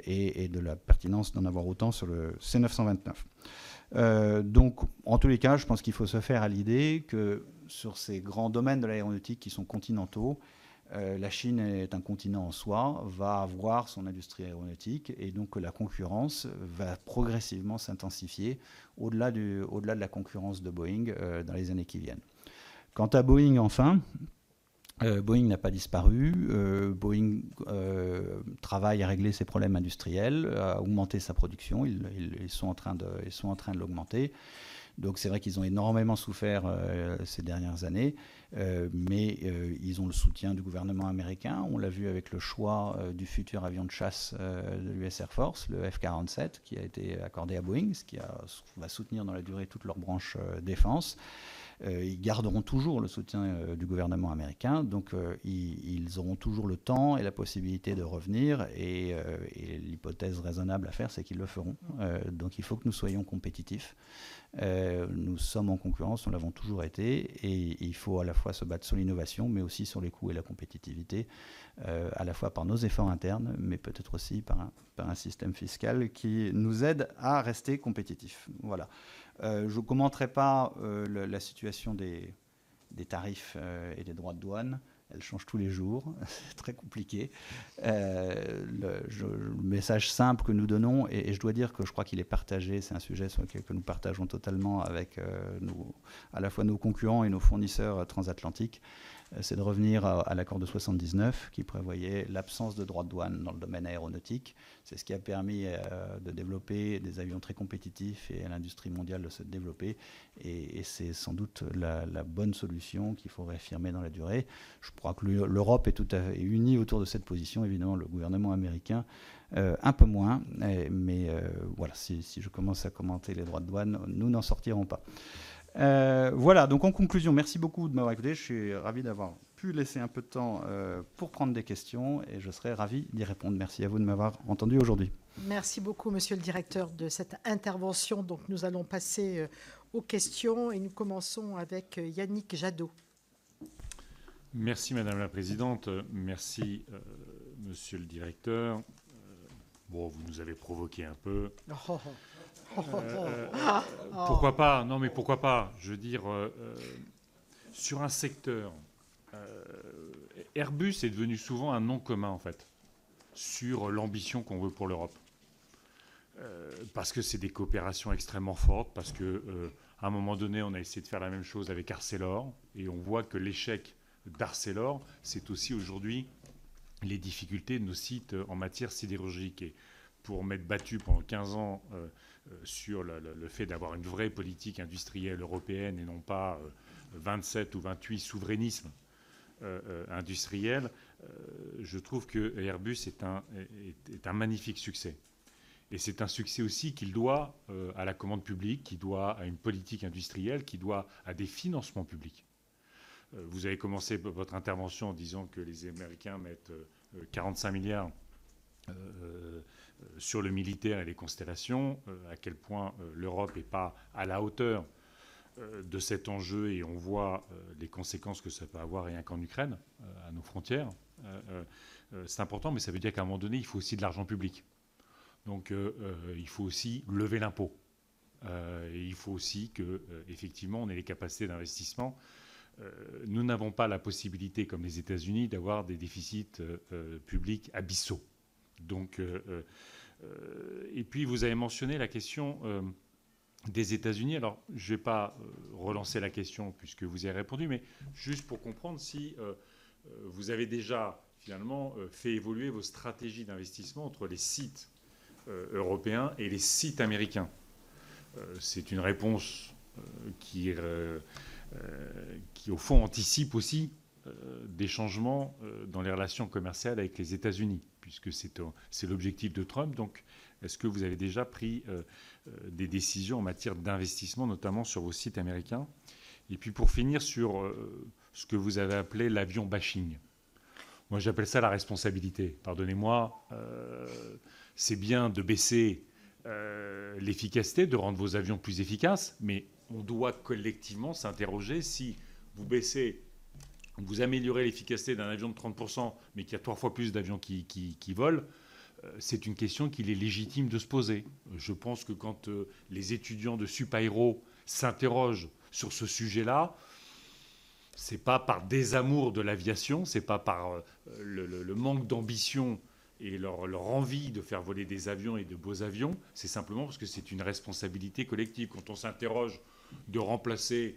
Speaker 2: et de la pertinence d'en avoir autant sur le C929. Donc, en tous les cas, je pense qu'il faut se faire à l'idée que sur ces grands domaines de l'aéronautique qui sont continentaux, la Chine est un continent en soi, va avoir son industrie aéronautique, et donc la concurrence va progressivement s'intensifier au-delà de la concurrence de Boeing dans les années qui viennent. Quant à Boeing, enfin, Boeing n'a pas disparu. Boeing travaille à régler ses problèmes industriels, à augmenter sa production. Ils sont en train de l'augmenter. Donc c'est vrai qu'ils ont énormément souffert ces dernières années, mais ils ont le soutien du gouvernement américain. On l'a vu avec le choix du futur avion de chasse de l'US Air Force, le F-47, qui a été accordé à Boeing, ce qui va soutenir dans la durée toute leur branche défense. Ils garderont toujours le soutien du gouvernement américain, donc ils auront toujours le temps et la possibilité de revenir, et l'hypothèse raisonnable à faire, c'est qu'ils le feront. Donc il faut que nous soyons compétitifs. Nous sommes en concurrence, nous l'avons toujours été, et il faut à la fois se battre sur l'innovation, mais aussi sur les coûts et la compétitivité, à la fois par nos efforts internes, mais peut-être aussi par un système fiscal qui nous aide à rester compétitifs. Voilà. Je ne commenterai pas la situation des tarifs et des droits de douane. Elle change tous les jours, c'est très compliqué. Le message simple que nous donnons, et je dois dire que je crois qu'il est partagé, c'est un sujet sur lequel que nous partageons totalement avec à la fois nos concurrents et nos fournisseurs transatlantiques, c'est de revenir à l'accord de 79 qui prévoyait l'absence de droits de douane dans le domaine aéronautique. C'est ce qui a permis de développer des avions très compétitifs et à l'industrie mondiale de se développer. Et c'est sans doute la bonne solution qu'il faut réaffirmer dans la durée. Je crois que l'Europe est tout à fait unie autour de cette position. Évidemment, le gouvernement américain, un peu moins. Mais voilà, si je commence à commenter les droits de douane, nous n'en sortirons pas. Voilà, donc en conclusion, merci beaucoup de m'avoir écouté. Je suis ravi d'avoir pu laisser un peu de temps pour prendre des questions et je serai ravi d'y répondre. Merci à vous de m'avoir entendu aujourd'hui.
Speaker 1: Merci beaucoup, monsieur le directeur, de cette intervention. Donc, nous allons passer aux questions et nous commençons avec Yannick Jadot.
Speaker 3: Merci, Madame la Présidente. Merci, monsieur le directeur. Bon, vous nous avez provoqué un peu. Pourquoi pas? Non, mais pourquoi pas? Je veux dire, sur un secteur, Airbus est devenu souvent un nom commun, en fait, sur l'ambition qu'on veut pour l'Europe. Parce que c'est des coopérations extrêmement fortes, parce qu'à un moment donné, on a essayé de faire la même chose avec Arcelor, et on voit que l'échec d'Arcelor, c'est aussi aujourd'hui les difficultés de nos sites en matière sidérurgique. Et pour m'être battu pendant 15 ans sur le fait d'avoir une vraie politique industrielle européenne et non pas 27 ou 28 souverainismes industriels, je trouve que Airbus est un magnifique succès. Et c'est un succès aussi qu'il doit à la commande publique, qui doit à une politique industrielle, qui doit à des financements publics. Vous avez commencé votre intervention en disant que les Américains mettent 45 milliards sur le militaire et les constellations, à quel point l'Europe n'est pas à la hauteur de cet enjeu, et on voit les conséquences que ça peut avoir rien qu'en Ukraine, à nos frontières. C'est important, mais ça veut dire qu'à un moment donné, il faut aussi de l'argent public. Donc il faut aussi lever l'impôt. Et il faut aussi qu'effectivement, on ait les capacités d'investissement. Nous n'avons pas la possibilité, comme les États-Unis, d'avoir des déficits publics abyssaux. Donc, et puis, vous avez mentionné la question des États-Unis. Alors, je ne vais pas relancer la question puisque vous y avez répondu, mais juste pour comprendre si vous avez déjà, finalement, fait évoluer vos stratégies d'investissement entre les sites européens et les sites américains. C'est une réponse qui, au fond, anticipe aussi des changements dans les relations commerciales avec les États-Unis, puisque c'est l'objectif de Trump. Donc, est-ce que vous avez déjà pris des décisions en matière d'investissement, notamment sur vos sites américains? Et puis, pour finir sur ce que vous avez appelé l'avion bashing. Moi, j'appelle ça la responsabilité. Pardonnez-moi, c'est bien de baisser l'efficacité, de rendre vos avions plus efficaces, mais on doit collectivement s'interroger si vous améliorez l'efficacité d'un avion de 30%, mais qu'il y a 3 fois plus d'avions qui volent, c'est une question qu'il est légitime de se poser. Je pense que quand les étudiants de Supaéro s'interrogent sur ce sujet-là, c'est pas par désamour de l'aviation, c'est pas par le manque d'ambition et leur envie de faire voler des avions et de beaux avions, c'est simplement parce que c'est une responsabilité collective. Quand on s'interroge de remplacer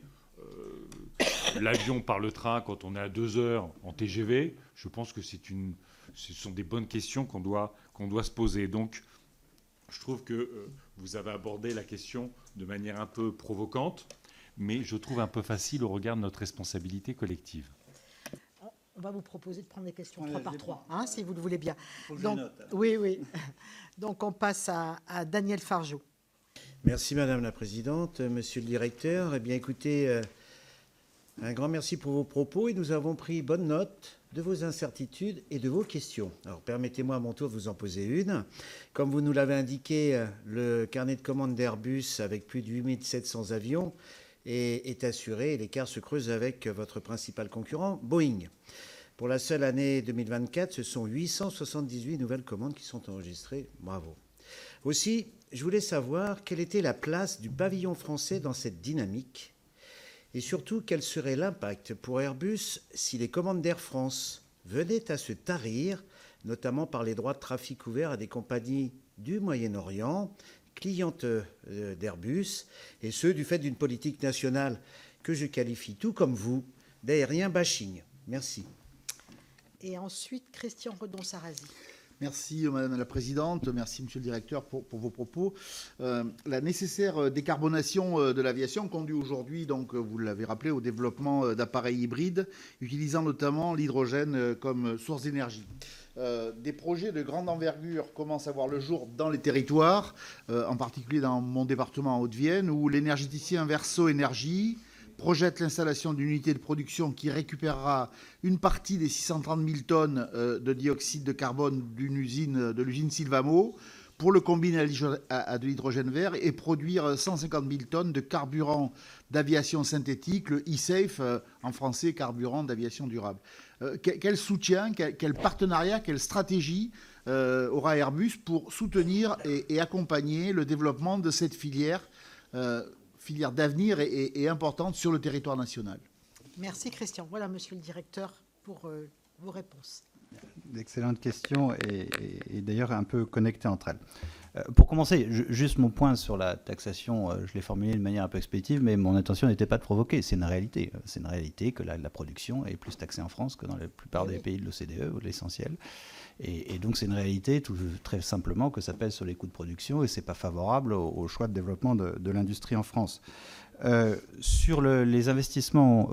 Speaker 3: l'avion par le train quand on est à 2 heures en TGV, je pense que ce sont des bonnes questions qu'on doit se poser. Donc, je trouve que vous avez abordé la question de manière un peu provocante, mais je trouve un peu facile au regard de notre responsabilité collective.
Speaker 1: On va vous proposer de prendre des questions 3 par 3, hein, si vous le voulez bien. Donc, oui. Donc, on passe à Daniel Fargeau.
Speaker 4: Merci, Madame la Présidente. Monsieur le Directeur, eh bien, écoutez, Un grand merci pour vos propos et nous avons pris bonne note de vos incertitudes et de vos questions. Alors permettez-moi à mon tour de vous en poser une. Comme vous nous l'avez indiqué, le carnet de commandes d'Airbus avec plus de 8700 avions est assuré et l'écart se creuse avec votre principal concurrent, Boeing. Pour la seule année 2024, ce sont 878 nouvelles commandes qui sont enregistrées. Bravo. Aussi, je voulais savoir quelle était la place du pavillon français dans cette dynamique et surtout quel serait l'impact pour Airbus si les commandes d'Air France venaient à se tarir, notamment par les droits de trafic ouverts à des compagnies du Moyen-Orient, clientes d'Airbus, et ce, du fait d'une politique nationale que je qualifie, tout comme vous, d'aérien bashing. Merci.
Speaker 1: Et ensuite, Christian Redon-Sarrazy.
Speaker 5: Merci Madame la Présidente, merci Monsieur le Directeur pour vos propos. La nécessaire décarbonation de l'aviation conduit aujourd'hui, donc vous l'avez rappelé, au développement d'appareils hybrides utilisant notamment l'hydrogène comme source d'énergie. Des projets de grande envergure commencent à voir le jour dans les territoires, en particulier dans mon département en Haute-Vienne, où l'énergéticien Verso Énergie projette l'installation d'une unité de production qui récupérera une partie des 630 000 tonnes de dioxyde de carbone de l'usine Sylvamo pour le combiner à de l'hydrogène vert et produire 150 000 tonnes de carburant d'aviation synthétique, le e-Safe, en français, carburant d'aviation durable. Quel soutien, quel partenariat, quelle stratégie aura Airbus pour soutenir et accompagner le développement de cette filière d'avenir et importante sur le territoire national?
Speaker 1: Merci Christian. Voilà, Monsieur le Directeur, pour vos réponses.
Speaker 2: D'excellentes questions et d'ailleurs un peu connectées entre elles. Pour commencer, juste mon point sur la taxation, je l'ai formulé de manière un peu expéditive, mais mon intention n'était pas de provoquer. C'est une réalité. C'est une réalité que la production est plus taxée en France que dans la plupart des pays de l'OCDE, ou de l'essentiel. Et donc c'est une réalité tout très simplement que ça pèse sur les coûts de production et c'est pas favorable au choix de développement de l'industrie en France. Sur les investissements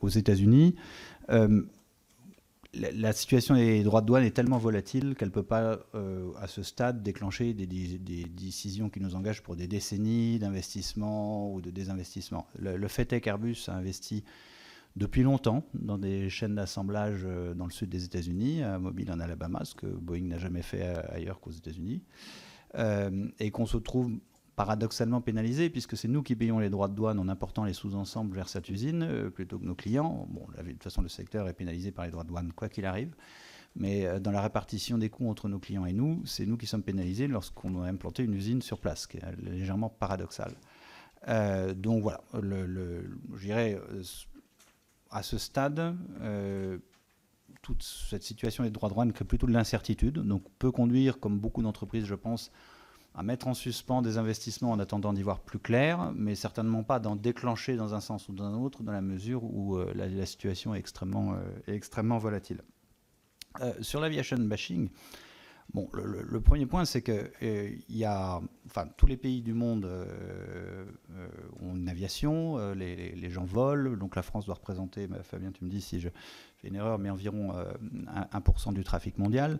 Speaker 2: aux États-Unis, la situation des droits de douane est tellement volatile qu'elle ne peut pas, à ce stade, déclencher des décisions qui nous engagent pour des décennies d'investissement ou de désinvestissement. Le fait est qu'Airbus a investi depuis longtemps dans des chaînes d'assemblage dans le sud des États-Unis, à Mobile en Alabama, ce que Boeing n'a jamais fait ailleurs qu'aux États-Unis, et qu'on se trouve paradoxalement pénalisé puisque c'est nous qui payons les droits de douane en important les sous-ensembles vers cette usine plutôt que nos clients. Bon, de toute façon, le secteur est pénalisé par les droits de douane quoi qu'il arrive, mais dans la répartition des coûts entre nos clients et nous, c'est nous qui sommes pénalisés lorsqu'on a implanté une usine sur place, ce qui est légèrement paradoxal. Donc voilà, je dirais... À ce stade, toute cette situation des droits de douane crée plutôt de l'incertitude, donc peut conduire, comme beaucoup d'entreprises, je pense, à mettre en suspens des investissements en attendant d'y voir plus clair, mais certainement pas d'en déclencher dans un sens ou dans un autre, dans la mesure où la situation est extrêmement volatile. Sur l'aviation bashing, bon, le premier point, c'est que tous les pays du monde ont une aviation, les gens volent, donc la France doit représenter, Fabien, tu me dis si je fais une erreur, mais environ 1% du trafic mondial,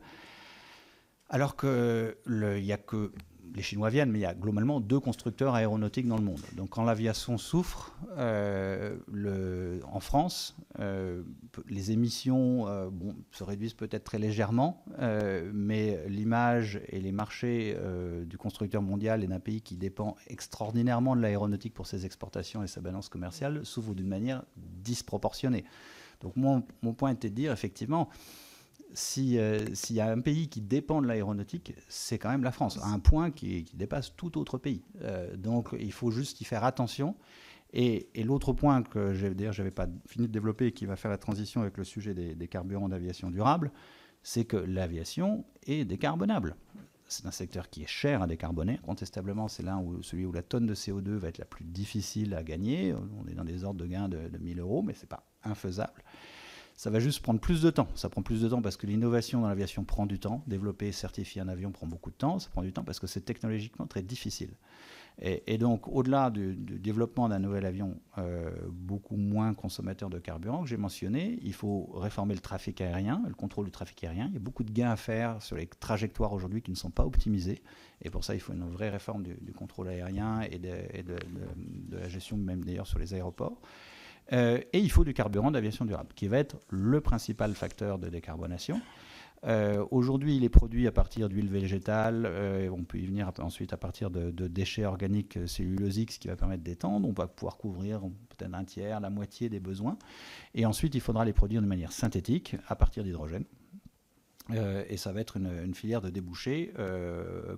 Speaker 2: alors qu'il n'y a que les Chinois viennent, mais il y a globalement 2 constructeurs aéronautiques dans le monde. Donc quand l'aviation souffre, en France, les émissions se réduisent peut-être très légèrement, mais l'image et les marchés du constructeur mondial et d'un pays qui dépend extraordinairement de l'aéronautique pour ses exportations et sa balance commerciale souffrent d'une manière disproportionnée. Donc mon point était de dire, effectivement, s'il y a un pays qui dépend de l'aéronautique, c'est quand même la France, à un point qui dépasse tout autre pays. Donc il faut juste y faire attention. Et l'autre point que je n'avais pas fini de développer et qui va faire la transition avec le sujet des carburants d'aviation durable, c'est que l'aviation est décarbonable. C'est un secteur qui est cher à décarboner. Incontestablement, c'est celui où la tonne de CO2 va être la plus difficile à gagner. On est dans des ordres de gain de 1 000 €, mais ce n'est pas infaisable. Ça va juste prendre plus de temps. Ça prend plus de temps parce que l'innovation dans l'aviation prend du temps. Développer et certifier un avion prend beaucoup de temps. Ça prend du temps parce que c'est technologiquement très difficile. Et donc, au-delà du développement d'un nouvel avion beaucoup moins consommateur de carburant que j'ai mentionné, il faut réformer le trafic aérien, le contrôle du trafic aérien. Il y a beaucoup de gains à faire sur les trajectoires aujourd'hui qui ne sont pas optimisées. Et pour ça, il faut une vraie réforme du contrôle aérien et de la gestion, même d'ailleurs sur les aéroports. Et il faut du carburant d'aviation durable, qui va être le principal facteur de décarbonation. Aujourd'hui, il est produit à partir d'huile végétale. On peut y venir ensuite à partir de déchets organiques cellulosiques, ce qui va permettre d'étendre. On va pouvoir couvrir peut-être un tiers, la moitié des besoins. Et ensuite, il faudra les produire de manière synthétique à partir d'hydrogène. Et ça va être une filière de débouchés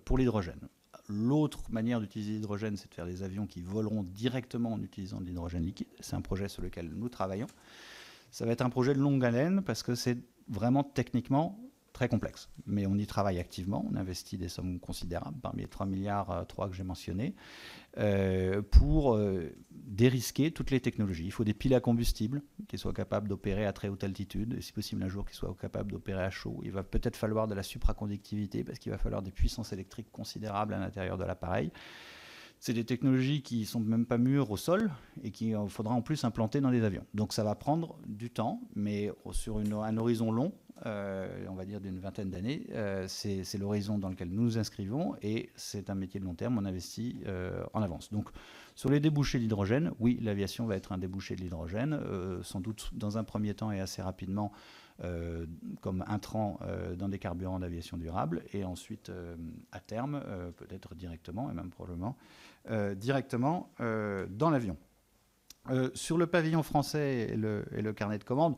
Speaker 2: pour l'hydrogène. L'autre manière d'utiliser l'hydrogène, c'est de faire des avions qui voleront directement en utilisant de l'hydrogène liquide. C'est un projet sur lequel nous travaillons. Ça va être un projet de longue haleine parce que c'est vraiment techniquement très complexe. Mais on y travaille activement. On investit des sommes considérables, parmi les 3 milliards 3 que j'ai mentionnés, pour dérisquer toutes les technologies. Il faut des piles à combustible qui soient capables d'opérer à très haute altitude, et si possible un jour qui soient capables d'opérer à chaud. Il va peut-être falloir de la supraconductivité parce qu'il va falloir des puissances électriques considérables à l'intérieur de l'appareil. C'est des technologies qui ne sont même pas mûres au sol et qu'il faudra en plus implanter dans des avions. Donc ça va prendre du temps, mais sur un horizon long, on va dire d'une vingtaine d'années, c'est l'horizon dans lequel nous nous inscrivons et c'est un métier de long terme, on investit en avance. Donc sur les débouchés de l'hydrogène, oui, l'aviation va être un débouché de l'hydrogène, sans doute dans un premier temps et assez rapidement, comme intrant dans des carburants d'aviation durable, et ensuite à terme, peut-être directement, et même probablement, directement dans l'avion. Sur le pavillon français et le carnet de commandes,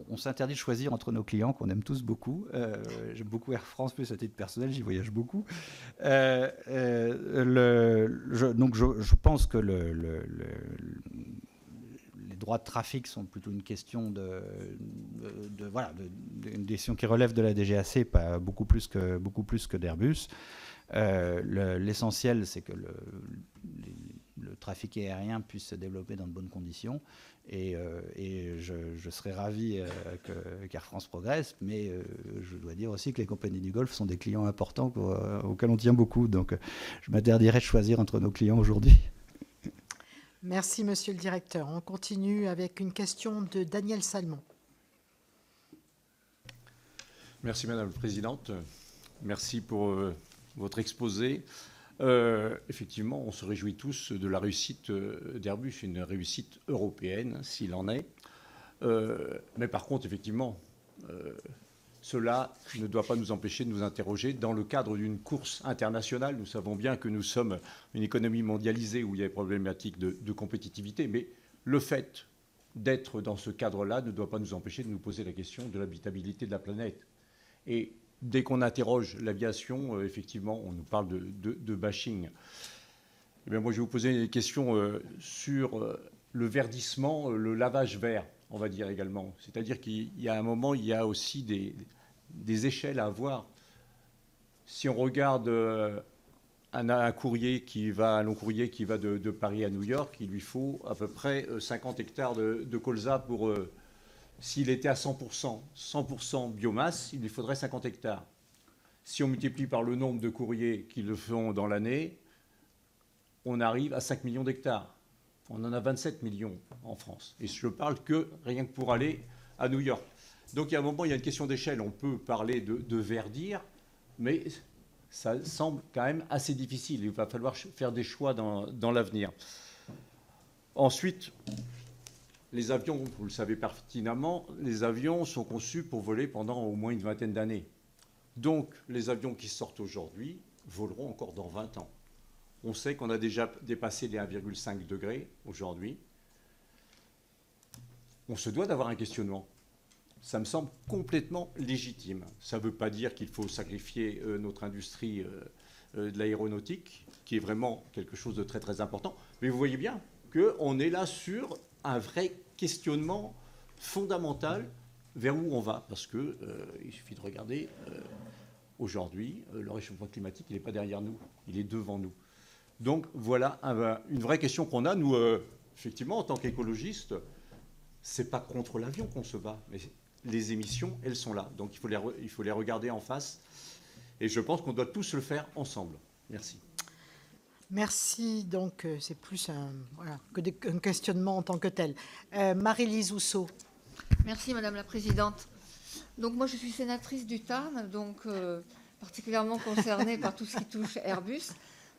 Speaker 2: on s'interdit de choisir entre nos clients qu'on aime tous beaucoup. J'aime beaucoup Air France, plus à titre personnel, j'y voyage beaucoup. Donc je pense que les droits de trafic sont plutôt une question une question qui relève de la DGAC, pas beaucoup plus que d'Airbus. L'essentiel, c'est que le trafic aérien puisse se développer dans de bonnes conditions. Et je serais ravi qu'Air France progresse, mais je dois dire aussi que les compagnies du Golfe sont des clients importants auxquels on tient beaucoup. Donc je m'interdirais de choisir entre nos clients aujourd'hui.
Speaker 1: Merci, monsieur le directeur. On continue avec une question de Daniel Salmon.
Speaker 6: Merci, Madame la Présidente. Merci pour votre exposé. Effectivement, on se réjouit tous de la réussite d'Airbus, une réussite européenne, s'il en est. Mais par contre, effectivement, cela ne doit pas nous empêcher de nous interroger dans le cadre d'une course internationale. Nous savons bien que nous sommes une économie mondialisée où il y a des problématiques de compétitivité, mais le fait d'être dans ce cadre-là ne doit pas nous empêcher de nous poser la question de l'habitabilité de la planète. Et dès qu'on interroge l'aviation, effectivement, on nous parle de bashing. Eh bien, moi, je vais vous poser une question sur le verdissement, le lavage vert, on va dire également. C'est-à-dire qu'il y a un moment, il y a aussi des échelles à avoir. Si on regarde un long courrier qui va de Paris à New York, il lui faut à peu près 50 hectares de colza pour... S'il était à 100% biomasse, il lui faudrait 50 hectares. Si on multiplie par le nombre de courriers qui le font dans l'année, on arrive à 5 millions d'hectares. On en a 27 millions en France. Et je ne parle que rien que pour aller à New York. Donc, il y a un moment, il y a une question d'échelle. On peut parler de verdir, mais ça semble quand même assez difficile. Il va falloir faire des choix dans l'avenir. Ensuite... Les avions, vous le savez pertinemment, les avions sont conçus pour voler pendant au moins une vingtaine d'années. Donc, les avions qui sortent aujourd'hui voleront encore dans 20 ans. On sait qu'on a déjà dépassé les 1,5 degrés aujourd'hui. On se doit d'avoir un questionnement. Ça me semble complètement légitime. Ça ne veut pas dire qu'il faut sacrifier notre industrie de l'aéronautique, qui est vraiment quelque chose de très très important. Mais vous voyez bien qu'on est là sur un vrai questionnement fondamental vers où on va. Parce qu'il suffit de regarder, aujourd'hui, le réchauffement climatique, il n'est pas derrière nous, il est devant nous. Donc voilà une vraie question qu'on a. Nous, effectivement, en tant qu'écologistes, ce n'est pas contre l'avion qu'on se bat, mais les émissions, elles sont là. Donc il faut les regarder en face. Et je pense qu'on doit tous le faire ensemble. Merci.
Speaker 1: Merci. Donc, c'est plus un questionnement en tant que tel. Marie-Lise Housseau.
Speaker 7: Merci, Madame la Présidente. Donc, moi, je suis sénatrice du Tarn, donc particulièrement concernée par tout ce qui touche Airbus.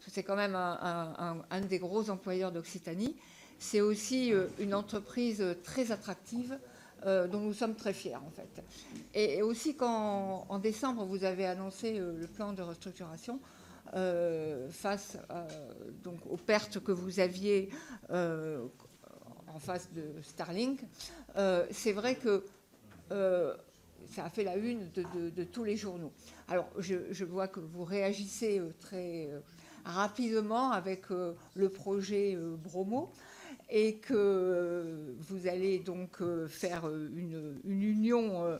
Speaker 7: C'est quand même un des gros employeurs d'Occitanie. c'est aussi une entreprise très attractive dont nous sommes très fiers en fait. Et aussi quand en décembre vous avez annoncé le plan de restructuration face donc aux pertes que vous aviez en face de Starlink, c'est vrai que ça a fait la une de tous les journaux. Alors je vois que vous réagissez très rapidement avec le projet Bromo, et que vous allez donc faire une union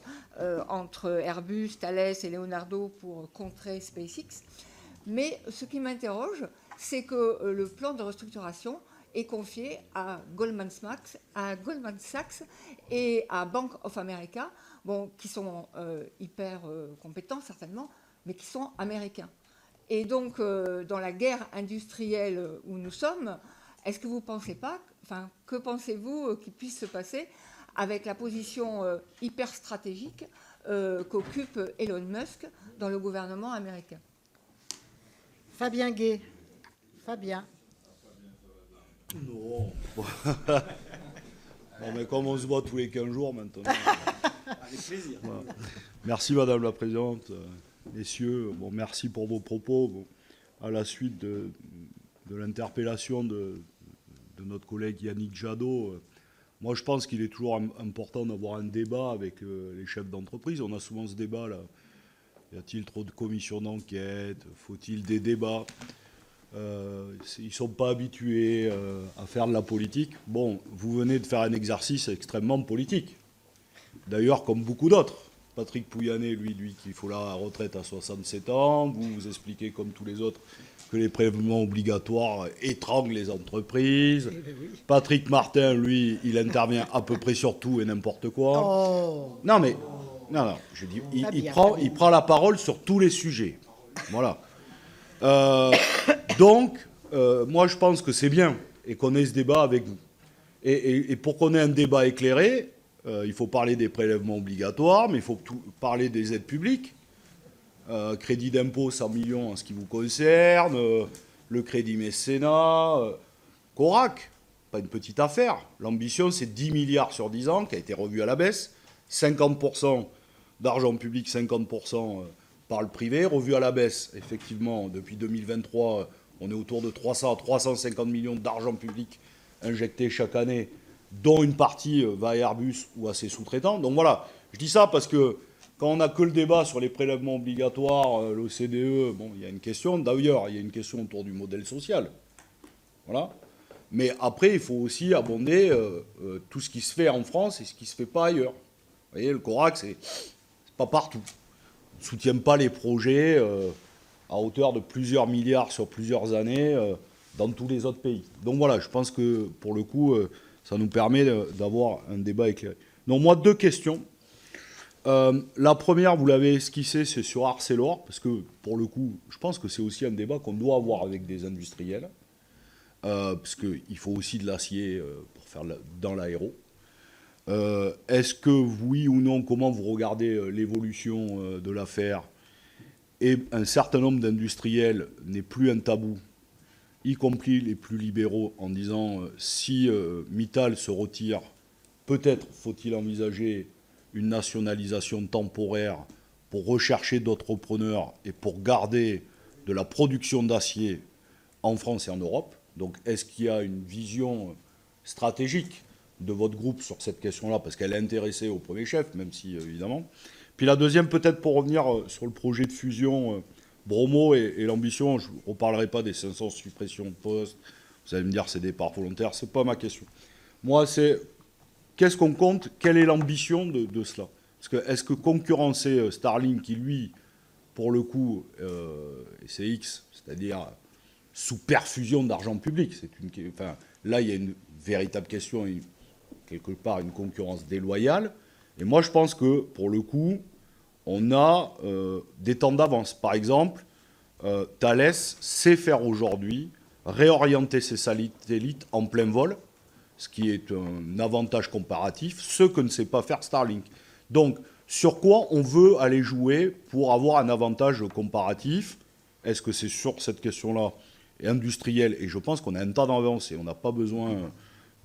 Speaker 7: entre Airbus, Thales et Leonardo pour contrer SpaceX. Mais ce qui m'interroge, c'est que le plan de restructuration est confié à Goldman Sachs et à Bank of America, bon, qui sont hyper compétents certainement, mais qui sont américains. Et donc, dans la guerre industrielle où nous sommes, est-ce que vous ne pensez pas, enfin, que pensez-vous qu'il puisse se passer avec la position hyper stratégique qu'occupe Elon Musk dans le gouvernement américain?
Speaker 1: Fabien Gay. Fabien.
Speaker 8: Non. Non, mais comme on se voit tous les 15 jours maintenant.
Speaker 5: Avec plaisir.
Speaker 8: Voilà. Merci Madame la Présidente. Messieurs, bon, merci pour vos propos. Bon, à la suite de l'interpellation de notre collègue Yannick Jadot, moi je pense qu'il est toujours important d'avoir un débat avec les chefs d'entreprise. On a souvent ce débat là. Y a-t-il trop de commissions d'enquête? Faut-il des débats? Ils ne sont pas habitués à faire de la politique. Bon, vous venez de faire un exercice extrêmement politique. D'ailleurs, comme beaucoup d'autres. Patrick Pouyanné, lui, qu'il faut la retraite à 67 ans. Vous expliquez, comme tous les autres, que les prélèvements obligatoires étranglent les entreprises. Patrick Martin, lui, il intervient à peu près sur tout et n'importe quoi.
Speaker 1: Oh.
Speaker 8: Non, mais... Non, je dis, il prend la parole sur tous les sujets. Voilà. Donc, moi, je pense que c'est bien et qu'on ait ce débat avec vous. Et pour qu'on ait un débat éclairé, il faut parler des prélèvements obligatoires, mais il faut parler des aides publiques. Crédit d'impôt, 100 millions en ce qui vous concerne, le crédit mécénat, Corac, pas une petite affaire. L'ambition, c'est 10 milliards sur 10 ans, qui a été revu à la baisse. 50% d'argent public, 50% par le privé, revu à la baisse. Effectivement, depuis 2023, on est autour de 300 à 350 millions d'argent public injectés chaque année, dont une partie va à Airbus ou à ses sous-traitants. Donc voilà, je dis ça parce que quand on n'a que le débat sur les prélèvements obligatoires, l'OCDE, bon, il y a une question. D'ailleurs, il y a une question autour du modèle social. Voilà. Mais après, il faut aussi abonder tout ce qui se fait en France et ce qui ne se fait pas ailleurs. Vous voyez, le Corac, c'est pas partout. On ne soutient pas les projets à hauteur de plusieurs milliards sur plusieurs années dans tous les autres pays. Donc voilà, je pense que pour le coup, ça nous permet d'avoir un débat éclairé. Donc moi, deux questions. La première, vous l'avez esquissée, c'est sur Arcelor, parce que pour le coup, je pense que c'est aussi un débat qu'on doit avoir avec des industriels, parce qu'il faut aussi de l'acier pour faire dans l'aéro. Est-ce que, oui ou non, comment vous regardez l'évolution de l'affaire? Et un certain nombre d'industriels n'est plus un tabou, y compris les plus libéraux, en disant si Mittal se retire, peut-être faut-il envisager une nationalisation temporaire pour rechercher d'autres repreneurs et pour garder de la production d'acier en France et en Europe. Donc est-ce qu'il y a une vision stratégique de votre groupe sur cette question-là, parce qu'elle est intéressée au premier chef, même si, évidemment. Puis la deuxième, peut-être pour revenir sur le projet de fusion Bromo et l'ambition, je ne reparlerai pas des 500 suppressions de postes, vous allez me dire c'est des départs volontaires, ce n'est pas ma question. Moi, c'est qu'est-ce qu'on compte, quelle est l'ambition de cela? Parce que est-ce que concurrencer Starlink, qui lui, pour le coup, SCX, c'est-à-dire sous perfusion d'argent public, enfin, là, il y a une véritable question, quelque part une concurrence déloyale. Et moi, je pense que, pour le coup, on a des temps d'avance. Par exemple, Thales sait faire aujourd'hui réorienter ses satellites en plein vol, ce qui est un avantage comparatif, ce que ne sait pas faire Starlink. Donc, sur quoi on veut aller jouer pour avoir un avantage comparatif? Est-ce que c'est sur cette question-là industrielle? Et je pense qu'on a un temps d'avance et on n'a pas besoin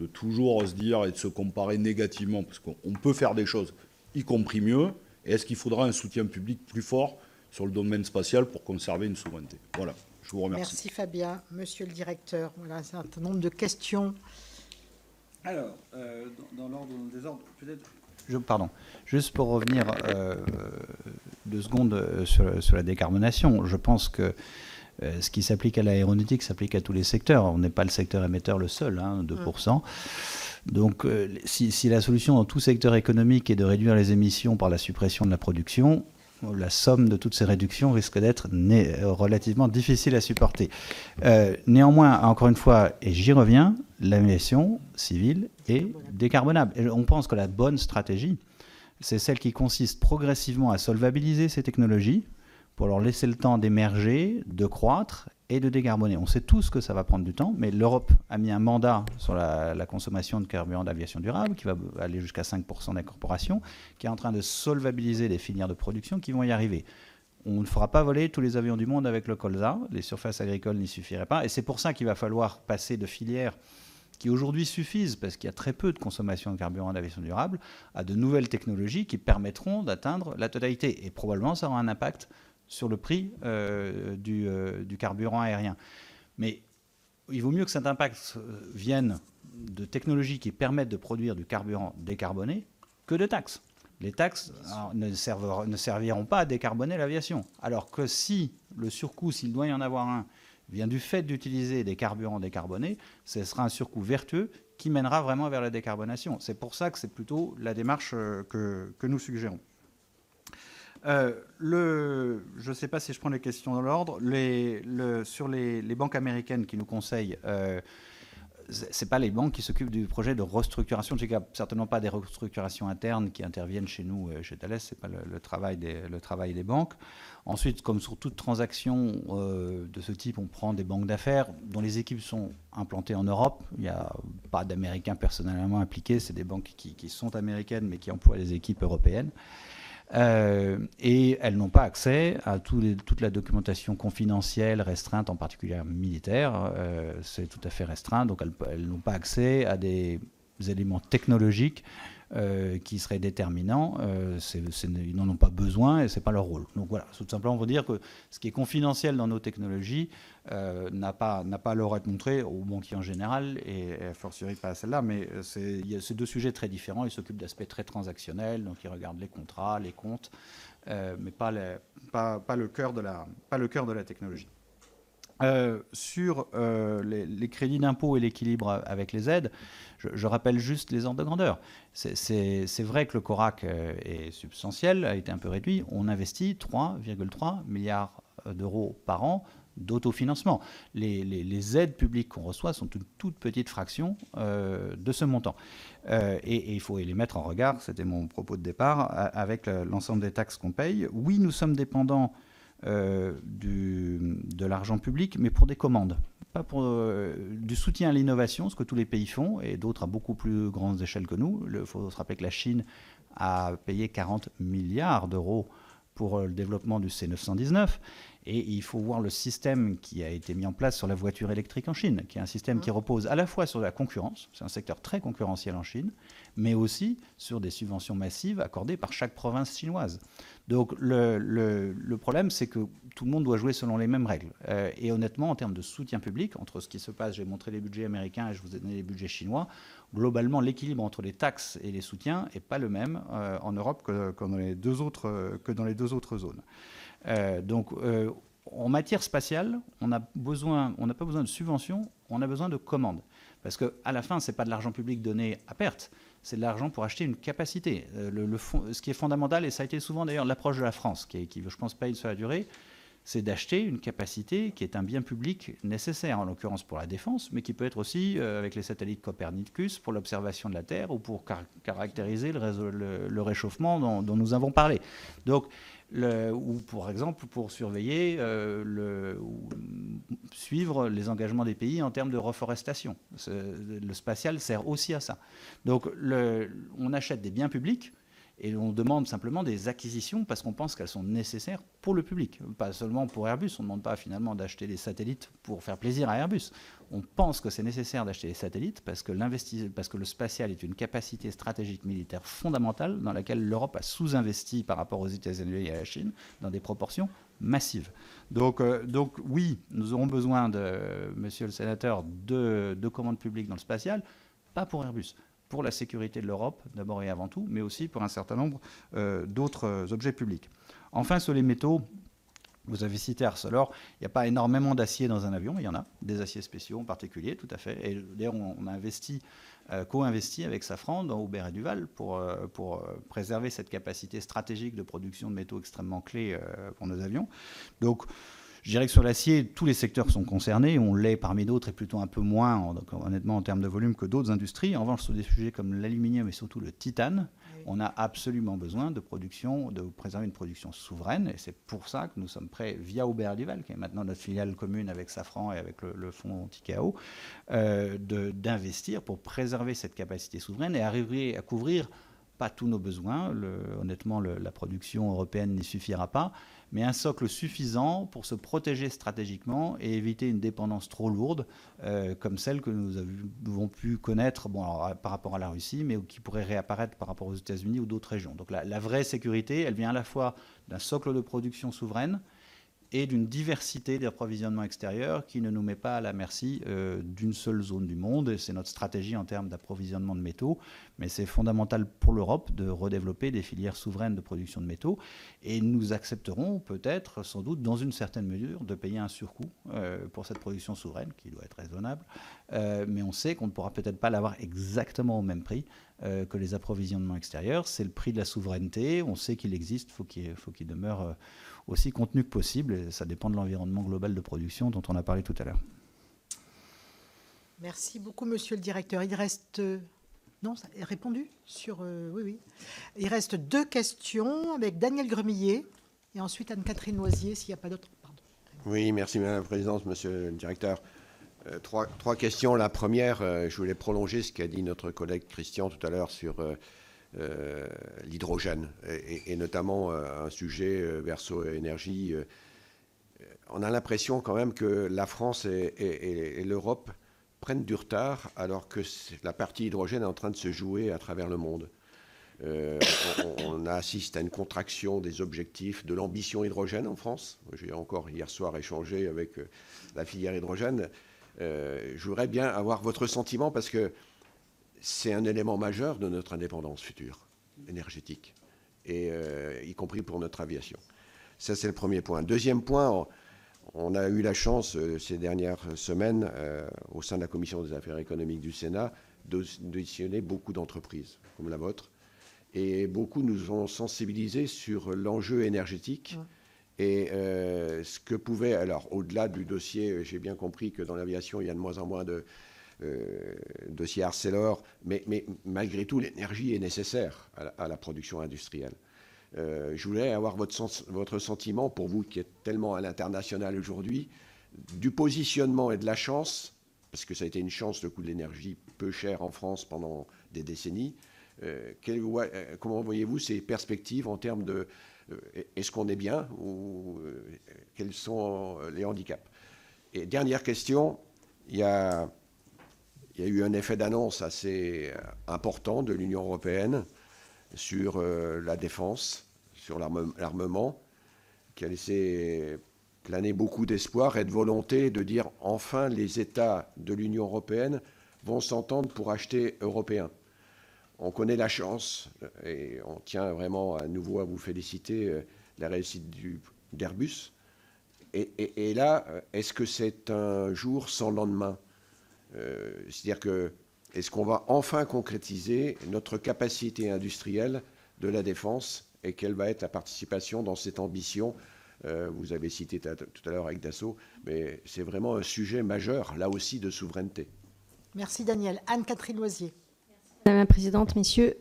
Speaker 8: de toujours se dire et de se comparer négativement, parce qu'on peut faire des choses, y compris mieux. Et est-ce qu'il faudra un soutien public plus fort sur le domaine spatial pour conserver une souveraineté? Voilà, je vous remercie.
Speaker 1: Merci Fabien. Monsieur le directeur, voilà un certain nombre de questions.
Speaker 9: Alors, dans l'ordre des ordres, peut-être.
Speaker 2: Pardon, juste pour revenir 2 secondes sur la décarbonation, je pense que ce qui s'applique à l'aéronautique s'applique à tous les secteurs. On n'est pas le secteur émetteur le seul, 2%. Donc si la solution dans tout secteur économique est de réduire les émissions par la suppression de la production, la somme de toutes ces réductions risque d'être relativement difficile à supporter. Néanmoins, encore une fois, et j'y reviens, l'aviation civile est décarbonable. Et on pense que la bonne stratégie, c'est celle qui consiste progressivement à solvabiliser ces technologies pour leur laisser le temps d'émerger, de croître et de décarboner. On sait tous que ça va prendre du temps, mais l'Europe a mis un mandat sur la consommation de carburant d'aviation durable qui va aller jusqu'à 5% d'incorporation, qui est en train de solvabiliser des filières de production qui vont y arriver. On ne fera pas voler tous les avions du monde avec le colza, les surfaces agricoles n'y suffiraient pas, et c'est pour ça qu'il va falloir passer de filières qui aujourd'hui suffisent, parce qu'il y a très peu de consommation de carburant d'aviation durable, à de nouvelles technologies qui permettront d'atteindre la totalité. Et probablement, ça aura un impact sur le prix du carburant aérien. Mais il vaut mieux que cet impact vienne de technologies qui permettent de produire du carburant décarboné que de taxes. Les taxes ne serviront pas à décarboner l'aviation. Alors que si le surcoût, s'il doit y en avoir un, vient du fait d'utiliser des carburants décarbonés, ce sera un surcoût vertueux qui mènera vraiment vers la décarbonation. C'est pour ça que c'est plutôt la démarche que nous suggérons. Je ne sais pas si je prends les questions dans l'ordre. Sur les banques américaines qui nous conseillent, ce n'est pas les banques qui s'occupent du projet de restructuration. En tout cas, certainement pas des restructurations internes qui interviennent chez nous, chez Thales. Ce n'est pas le travail des banques. Ensuite, comme sur toute transaction de ce type, on prend des banques d'affaires dont les équipes sont implantées en Europe. Il n'y a pas d'Américains personnellement impliqués. C'est des banques qui sont américaines mais qui emploient les équipes européennes. Et elles n'ont pas accès à toute la documentation confidentielle, restreinte, en particulier militaire. C'est tout à fait restreint, donc elles n'ont pas accès à des éléments technologiques qui seraient déterminants. Ils n'en ont pas besoin et ce n'est pas leur rôle. Donc voilà, tout simplement pour dire que ce qui est confidentiel dans nos technologies n'a pas à leur être montré aux banquiers en général et a fortiori pas à celle-là, mais il y a ces 2 sujets très différents. Ils s'occupent d'aspects très transactionnels, donc ils regardent les contrats, les comptes, mais pas le cœur de la technologie. Sur les crédits d'impôt et l'équilibre avec les aides, je rappelle juste les ordres de grandeur. C'est vrai que le CORAC est substantiel, a été un peu réduit. On investit 3,3 milliards d'euros par an d'autofinancement. Les aides publiques qu'on reçoit sont une toute petite fraction de ce montant. Et il faut les mettre en regard, c'était mon propos de départ, avec l'ensemble des taxes qu'on paye. Oui, nous sommes dépendants de l'argent public, mais pour des commandes, pas pour du soutien à l'innovation, ce que tous les pays font, et d'autres à beaucoup plus grandes échelles que nous. Il faut se rappeler que la Chine a payé 40 milliards d'euros pour le développement du C919, et il faut voir le système qui a été mis en place sur la voiture électrique en Chine, qui est un système qui repose à la fois sur la concurrence, c'est un secteur très concurrentiel en Chine, mais aussi sur des subventions massives accordées par chaque province chinoise. Donc le problème, c'est que tout le monde doit jouer selon les mêmes règles. Et honnêtement, en termes de soutien public, entre ce qui se passe, j'ai montré les budgets américains et je vous ai donné les budgets chinois, globalement, l'équilibre entre les taxes et les soutiens n'est pas le même en Europe que dans les deux autres zones. En matière spatiale, on n'a pas besoin de subventions, on a besoin de commandes. Parce qu'à la fin, ce n'est pas de l'argent public donné à perte, c'est de l'argent pour acheter une capacité. Ce qui est fondamental, et ça a été souvent d'ailleurs l'approche de la France, qui je pense, paye sur la durée, c'est d'acheter une capacité qui est un bien public nécessaire, en l'occurrence pour la défense, mais qui peut être aussi, avec les satellites Copernicus, pour l'observation de la Terre ou pour caractériser le réchauffement dont nous avons parlé. Donc, ou par exemple pour surveiller ou suivre les engagements des pays en termes de reforestation. Le spatial sert aussi à ça. Donc on achète des biens publics Et on demande simplement des acquisitions parce qu'on pense qu'elles sont nécessaires pour le public, pas seulement pour Airbus. On ne demande pas finalement d'acheter des satellites pour faire plaisir à Airbus. On pense que c'est nécessaire d'acheter des satellites parce que le spatial est une capacité stratégique militaire fondamentale dans laquelle l'Europe a sous-investi par rapport aux États-Unis et à la Chine dans des proportions massives. Donc oui, nous aurons besoin, monsieur le sénateur, de commandes publiques dans le spatial, pas pour Airbus, pour la sécurité de l'Europe, d'abord et avant tout, mais aussi pour un certain nombre d'autres objets publics. Enfin, sur les métaux, vous avez cité Arcelor, il n'y a pas énormément d'acier dans un avion, il y en a, des aciers spéciaux en particulier, tout à fait. Et d'ailleurs, on a co-investi avec Safran dans Aubert et Duval pour préserver cette capacité stratégique de production de métaux extrêmement clés pour nos avions. Donc, je dirais que sur l'acier, tous les secteurs sont concernés. On l'est parmi d'autres et plutôt un peu moins, honnêtement, en termes de volume que d'autres industries. En revanche, sur des sujets comme l'aluminium et surtout le titane, on a absolument besoin de préserver une production souveraine. Et c'est pour ça que nous sommes prêts, via Aubert Duval, qui est maintenant notre filiale commune avec Safran et avec le fonds Tikao, d'investir pour préserver cette capacité souveraine et arriver à couvrir pas tous nos besoins. Honnêtement, la production européenne n'y suffira pas, mais un socle suffisant pour se protéger stratégiquement et éviter une dépendance trop lourde, comme celle que nous avons pu connaître par rapport à la Russie, mais qui pourrait réapparaître par rapport aux États-Unis ou d'autres régions. Donc la vraie sécurité, elle vient à la fois d'un socle de production souveraine et d'une diversité d'approvisionnement extérieur qui ne nous met pas à la merci d'une seule zone du monde. C'est notre stratégie en termes d'approvisionnement de métaux, mais c'est fondamental pour l'Europe de redévelopper des filières souveraines de production de métaux. Et nous accepterons peut-être, sans doute, dans une certaine mesure, de payer un surcoût pour cette production souveraine, qui doit être raisonnable. Mais on sait qu'on ne pourra peut-être pas l'avoir exactement au même prix que les approvisionnements extérieurs. C'est le prix de la souveraineté. On sait qu'il existe, faut qu'il demeure aussi contenu que possible. Et ça dépend de l'environnement global de production dont on a parlé tout à l'heure.
Speaker 1: Merci beaucoup, monsieur le directeur. Il reste... Non, ça est répondu sur... Oui. Il reste 2 questions avec Daniel Gremillet et ensuite Anne-Catherine Loisier, s'il n'y a pas d'autres. Pardon.
Speaker 10: Oui, merci Madame la Présidente, monsieur le directeur. Trois questions. La première, je voulais prolonger ce qu'a dit notre collègue Christian tout à l'heure sur l'hydrogène et notamment un sujet Verso Énergie. On a l'impression quand même que la France et l'Europe prennent du retard alors que la partie hydrogène est en train de se jouer à travers le monde. On assiste à une contraction des objectifs de l'ambition hydrogène en France. J'ai encore hier soir échangé avec la filière hydrogène. Je voudrais bien avoir votre sentiment parce que c'est un élément majeur de notre indépendance future énergétique, et y compris pour notre aviation. Ça, c'est le premier point. Deuxième point, on a eu la chance ces dernières semaines, au sein de la Commission des affaires économiques du Sénat, d'auditionner beaucoup d'entreprises comme la vôtre. Et beaucoup nous ont sensibilisés sur l'enjeu énergétique. Et ce que pouvait... Alors, au-delà du dossier, j'ai bien compris que dans l'aviation, il y a de moins en moins de dossiers Arcelor, mais malgré tout, l'énergie est nécessaire à la production industrielle. Je voulais avoir votre sentiment, pour vous qui êtes tellement à l'international aujourd'hui, du positionnement et de la chance, parce que ça a été une chance, le coût de l'énergie peu cher en France pendant des décennies. Comment voyez-vous ces perspectives en termes de... Est-ce qu'on est bien ou quels sont les handicaps? Et dernière question, il y a eu un effet d'annonce assez important de l'Union européenne sur la défense, sur l'armement, qui a laissé planer beaucoup d'espoir et de volonté de dire enfin les États de l'Union européenne vont s'entendre pour acheter européen. On connaît la chance et on tient vraiment à nouveau à vous féliciter la réussite d'Airbus. Et là, est-ce que c'est un jour sans lendemain? C'est-à-dire que est-ce qu'on va enfin concrétiser notre capacité industrielle de la défense et quelle va être la participation dans cette ambition? Vous avez cité tout à l'heure avec Dassault, mais c'est vraiment un sujet majeur, là aussi, de souveraineté.
Speaker 1: Merci Daniel. Anne-Catherine Loisier.
Speaker 11: Madame la Présidente, messieurs,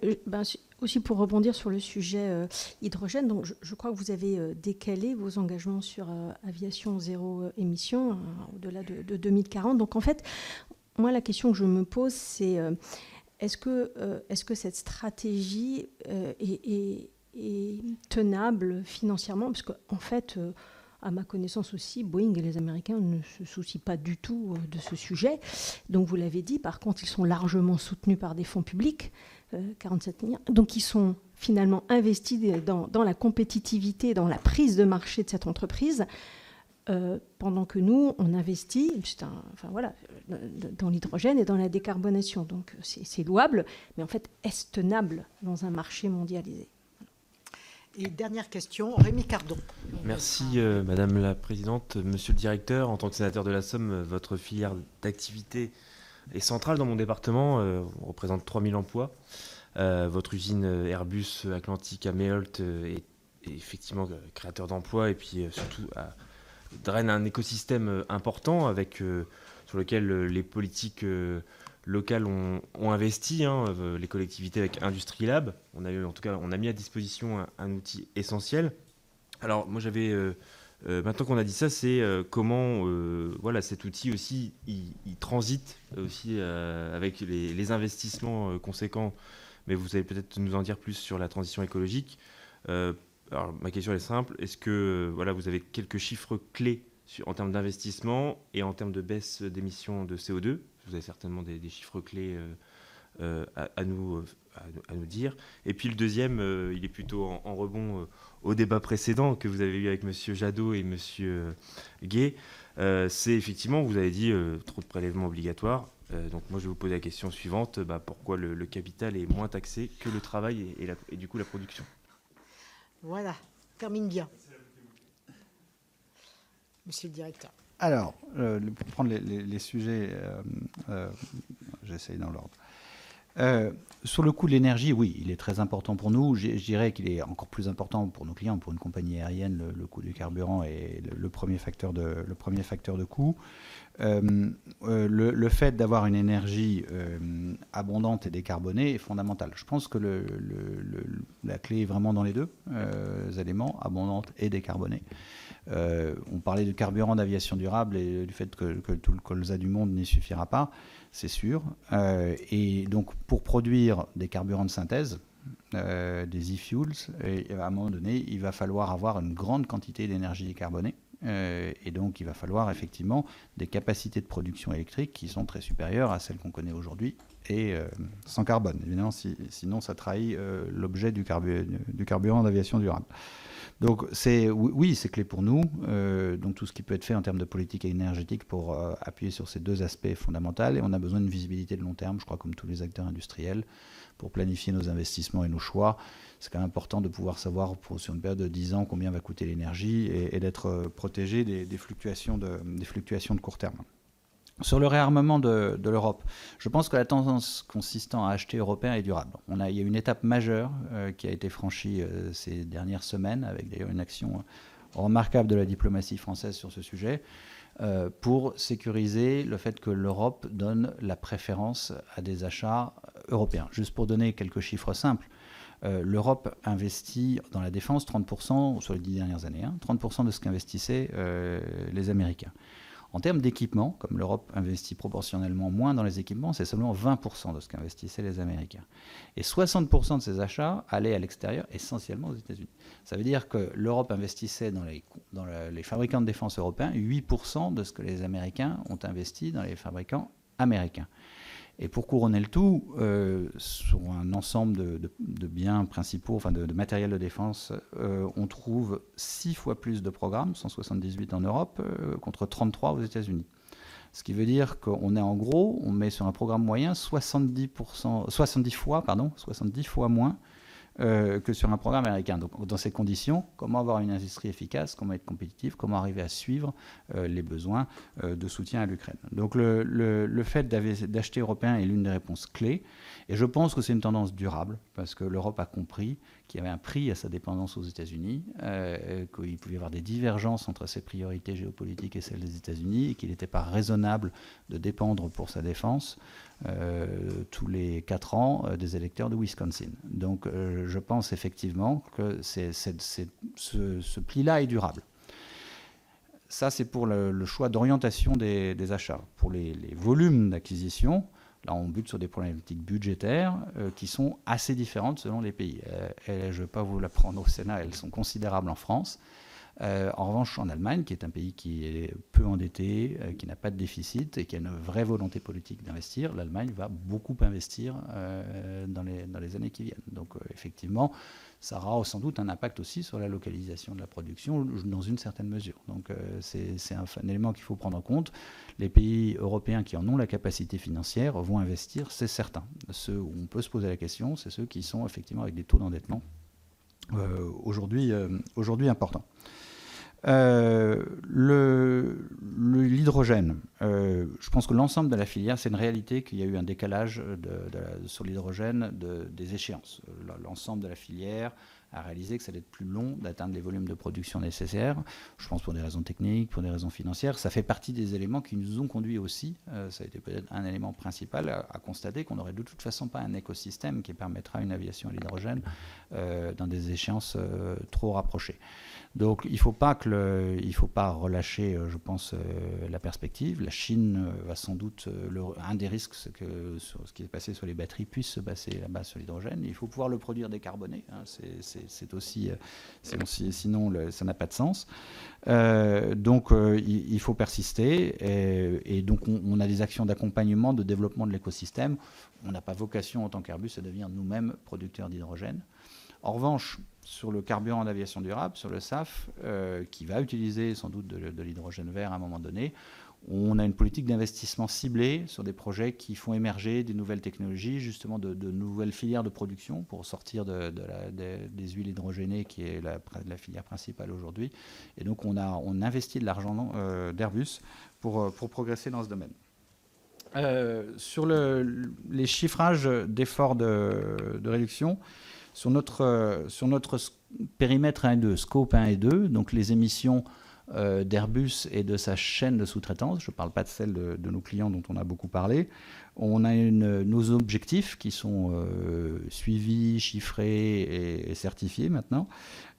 Speaker 11: aussi pour rebondir sur le sujet hydrogène, donc je crois que vous avez décalé vos engagements sur aviation zéro émission au-delà de 2040. Donc en fait, moi la question que je me pose, c'est est-ce que cette stratégie est tenable financièrement? Parce qu'en fait, à ma connaissance aussi, Boeing et les Américains ne se soucient pas du tout de ce sujet. Donc vous l'avez dit, par contre, ils sont largement soutenus par des fonds publics, 47 milliards. Donc ils sont finalement investis dans la compétitivité, dans la prise de marché de cette entreprise, pendant que nous, on investit dans l'hydrogène et dans la décarbonation. Donc c'est louable, mais en fait, est-ce tenable dans un marché mondialisé?
Speaker 1: Et dernière question, Rémi Cardon.
Speaker 12: Merci Madame la Présidente. Monsieur le Directeur, en tant que sénateur de la Somme, votre filière d'activité est centrale dans mon département, on représente 3000 emplois. Votre usine Airbus Atlantique à Méholt est effectivement créateur d'emplois et puis surtout draine un écosystème important sur lequel les politiques locales ont investi, les collectivités avec Industrie Lab. On a mis à disposition un outil essentiel. Alors moi j'avais, maintenant qu'on a dit ça, c'est comment cet outil aussi il transite aussi avec les investissements conséquents, mais vous allez peut-être nous en dire plus sur la transition écologique. Alors ma question est simple, est-ce que vous avez quelques chiffres clés en termes d'investissement et en termes de baisse d'émissions de CO2? Vous avez certainement des chiffres clés à nous dire. Et puis le deuxième, il est plutôt en rebond au débat précédent que vous avez eu avec M. Jadot et M. Gay. C'est effectivement, vous avez dit, trop de prélèvements obligatoires. Donc moi je vais vous poser la question suivante, pourquoi le capital est moins taxé que le travail et du coup la production?
Speaker 1: Voilà, termine bien. Monsieur le Directeur.
Speaker 2: Alors, pour prendre les sujets, j'essaye dans l'ordre. Sur le coût de l'énergie, oui, il est très important pour nous. Je dirais qu'il est encore plus important pour nos clients. Pour une compagnie aérienne, le coût du carburant est le premier facteur de coût. Le fait d'avoir une énergie abondante et décarbonée est fondamental. Je pense que la clé est vraiment dans les deux éléments, abondante et décarbonée. On parlait de carburant d'aviation durable et du fait que tout le colza du monde n'y suffira pas, c'est sûr. Et donc, pour produire des carburants de synthèse, des e-fuels, à un moment donné, il va falloir avoir une grande quantité d'énergie décarbonée. Et donc, il va falloir effectivement des capacités de production électrique qui sont très supérieures à celles qu'on connaît aujourd'hui et sans carbone. Évidemment, sinon, ça trahit l'objet du carburant d'aviation durable. Donc, oui, c'est clé pour nous. Donc, tout ce qui peut être fait en termes de politique énergétique pour appuyer sur ces deux aspects fondamentaux. Et on a besoin d'une visibilité de long terme, je crois, comme tous les acteurs industriels, pour planifier nos investissements et nos choix. C'est quand même important de pouvoir savoir, sur une période de 10 ans, combien va coûter l'énergie et d'être protégé des fluctuations de court terme. Sur le réarmement de l'Europe, je pense que la tendance consistant à acheter européen est durable. Il y a une étape majeure qui a été franchie ces dernières semaines, avec d'ailleurs une action remarquable de la diplomatie française sur ce sujet, pour sécuriser le fait que l'Europe donne la préférence à des achats européens. Juste pour donner quelques chiffres simples, l'Europe investit dans la défense 30% sur les 10 dernières années, 30% de ce qu'investissaient les Américains. En termes d'équipement, comme l'Europe investit proportionnellement moins dans les équipements, c'est seulement 20% de ce qu'investissaient les Américains. Et 60% de ces achats allaient à l'extérieur, essentiellement aux États-Unis. Ça veut dire que l'Europe investissait dans les fabricants de défense européens 8% de ce que les Américains ont investi dans les fabricants américains. Et pour couronner le tout, sur un ensemble de biens principaux, enfin de matériel de défense, on trouve 6 fois plus de programmes, 178 en Europe, contre 33 aux États-Unis. Ce qui veut dire qu'on est en gros, on met sur un programme moyen 70 fois moins que sur un programme américain. Donc, dans ces conditions, comment avoir une industrie efficace, comment être compétitif, comment arriver à suivre les besoins de soutien à l'Ukraine. Donc, le fait d'acheter européen est l'une des réponses clés. Et je pense que c'est une tendance durable, parce que l'Europe a compris qu'il y avait un prix à sa dépendance aux États-Unis, qu'il pouvait y avoir des divergences entre ses priorités géopolitiques et celles des États-Unis, et qu'il n'était pas raisonnable de dépendre pour sa défense tous les 4 ans des électeurs de Wisconsin. Donc je pense effectivement que ce pli-là est durable. Ça, c'est pour le choix d'orientation des achats. Pour les volumes d'acquisition, Là, on bute sur des problématiques budgétaires qui sont assez différentes selon les pays. Je ne vais pas vous l'apprendre au Sénat, elles sont considérables en France. En revanche, en Allemagne, qui est un pays qui est peu endetté, qui n'a pas de déficit et qui a une vraie volonté politique d'investir, l'Allemagne va beaucoup investir dans les années qui viennent. Donc effectivement, ça aura sans doute un impact aussi sur la localisation de la production dans une certaine mesure. Donc c'est un élément qu'il faut prendre en compte. Les pays européens qui en ont la capacité financière vont investir, c'est certain. Ceux où on peut se poser la question, c'est ceux qui sont effectivement avec des taux d'endettement aujourd'hui importants. L'hydrogène, je pense que l'ensemble de la filière, c'est une réalité qu'il y a eu un décalage sur l'hydrogène des échéances. L'ensemble de la filière a réalisé que ça allait être plus long d'atteindre les volumes de production nécessaires. Je pense pour des raisons techniques, pour des raisons financières. Ça fait partie des éléments qui nous ont conduits aussi, ça a été peut-être un élément principal, à constater qu'on n'aurait de toute façon pas un écosystème qui permettra une aviation à l'hydrogène dans des échéances trop rapprochées. Donc il ne faut pas relâcher, je pense, la perspective. La Chine va sans doute, un des risques, c'est que ce qui est passé sur les batteries puisse se passer là-bas sur l'hydrogène. Il faut pouvoir le produire décarboné. Hein, sinon ça n'a pas de sens. Donc il faut persister. Et donc on a des actions d'accompagnement, de développement de l'écosystème. On n'a pas vocation en tant qu'Airbus à devenir nous-mêmes producteurs d'hydrogène. En revanche, sur le carburant d'aviation durable, sur le SAF, qui va utiliser sans doute de l'hydrogène vert à un moment donné, on a une politique d'investissement ciblée sur des projets qui font émerger des nouvelles technologies, justement de nouvelles filières de production pour sortir des huiles hydrogénées, qui est la filière principale aujourd'hui. Et donc on investit de l'argent d'Airbus pour progresser dans ce domaine. Sur les chiffrages d'efforts de réduction, sur notre périmètre 1 et 2, scope 1 et 2, donc les émissions d'Airbus et de sa chaîne de sous-traitance, je ne parle pas de celle de nos clients dont on a beaucoup parlé, on a nos objectifs qui sont suivis, chiffrés et certifiés maintenant,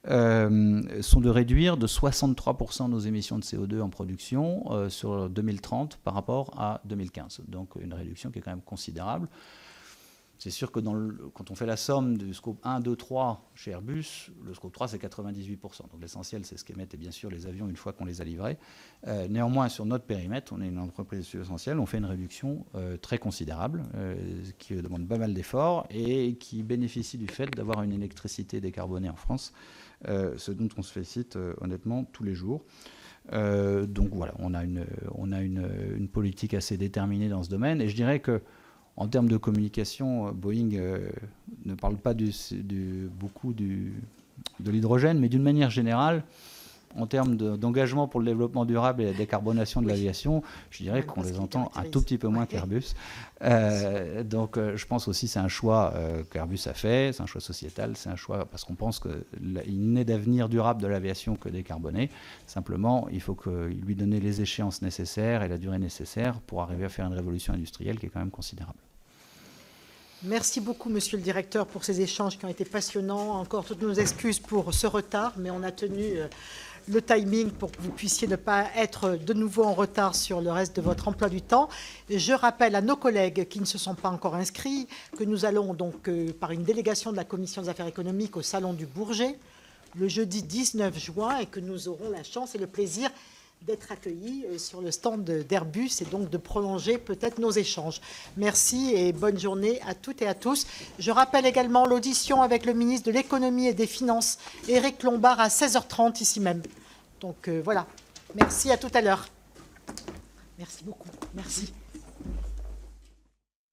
Speaker 2: sont de réduire de 63% nos émissions de CO2 en production sur 2030 par rapport à 2015. Donc une réduction qui est quand même considérable. C'est sûr que quand on fait la somme du scope 1, 2, 3 chez Airbus, le scope 3 c'est 98%. Donc l'essentiel c'est ce qu'émettent bien sûr les avions une fois qu'on les a livrés. Néanmoins sur notre périmètre, on est une entreprise essentielle, on fait une réduction très considérable qui demande pas mal d'efforts et qui bénéficie du fait d'avoir une électricité décarbonée en France, ce dont on se félicite honnêtement tous les jours. Donc voilà, on a une politique assez déterminée dans ce domaine et je dirais que en termes de communication, Boeing ne parle pas beaucoup de l'hydrogène, mais d'une manière générale, en termes d'engagement pour le développement durable et la décarbonation de l'aviation, je dirais qu'on les entend un tout petit peu moins qu'Airbus. Donc je pense aussi que c'est un choix qu'Airbus a fait, c'est un choix sociétal, c'est un choix parce qu'on pense qu'il n'est d'avenir durable de l'aviation que décarboné. Simplement, il faut lui donner les échéances nécessaires et la durée nécessaire pour arriver à faire une révolution industrielle qui est quand même considérable.
Speaker 1: Merci beaucoup, monsieur le directeur, pour ces échanges qui ont été passionnants. Encore toutes nos excuses pour ce retard, mais on a tenu le timing pour que vous puissiez ne pas être de nouveau en retard sur le reste de votre emploi du temps. Je rappelle à nos collègues qui ne se sont pas encore inscrits que nous allons donc, par une délégation de la Commission des affaires économiques, au Salon du Bourget, le jeudi 19 juin, et que nous aurons la chance et le plaisir d'être accueillis sur le stand d'Airbus et donc de prolonger peut-être nos échanges. Merci et bonne journée à toutes et à tous. Je rappelle également l'audition avec le ministre de l'Économie et des Finances, Éric Lombard, à 16h30 ici même. Donc voilà, merci, à tout à l'heure. Merci beaucoup. Merci.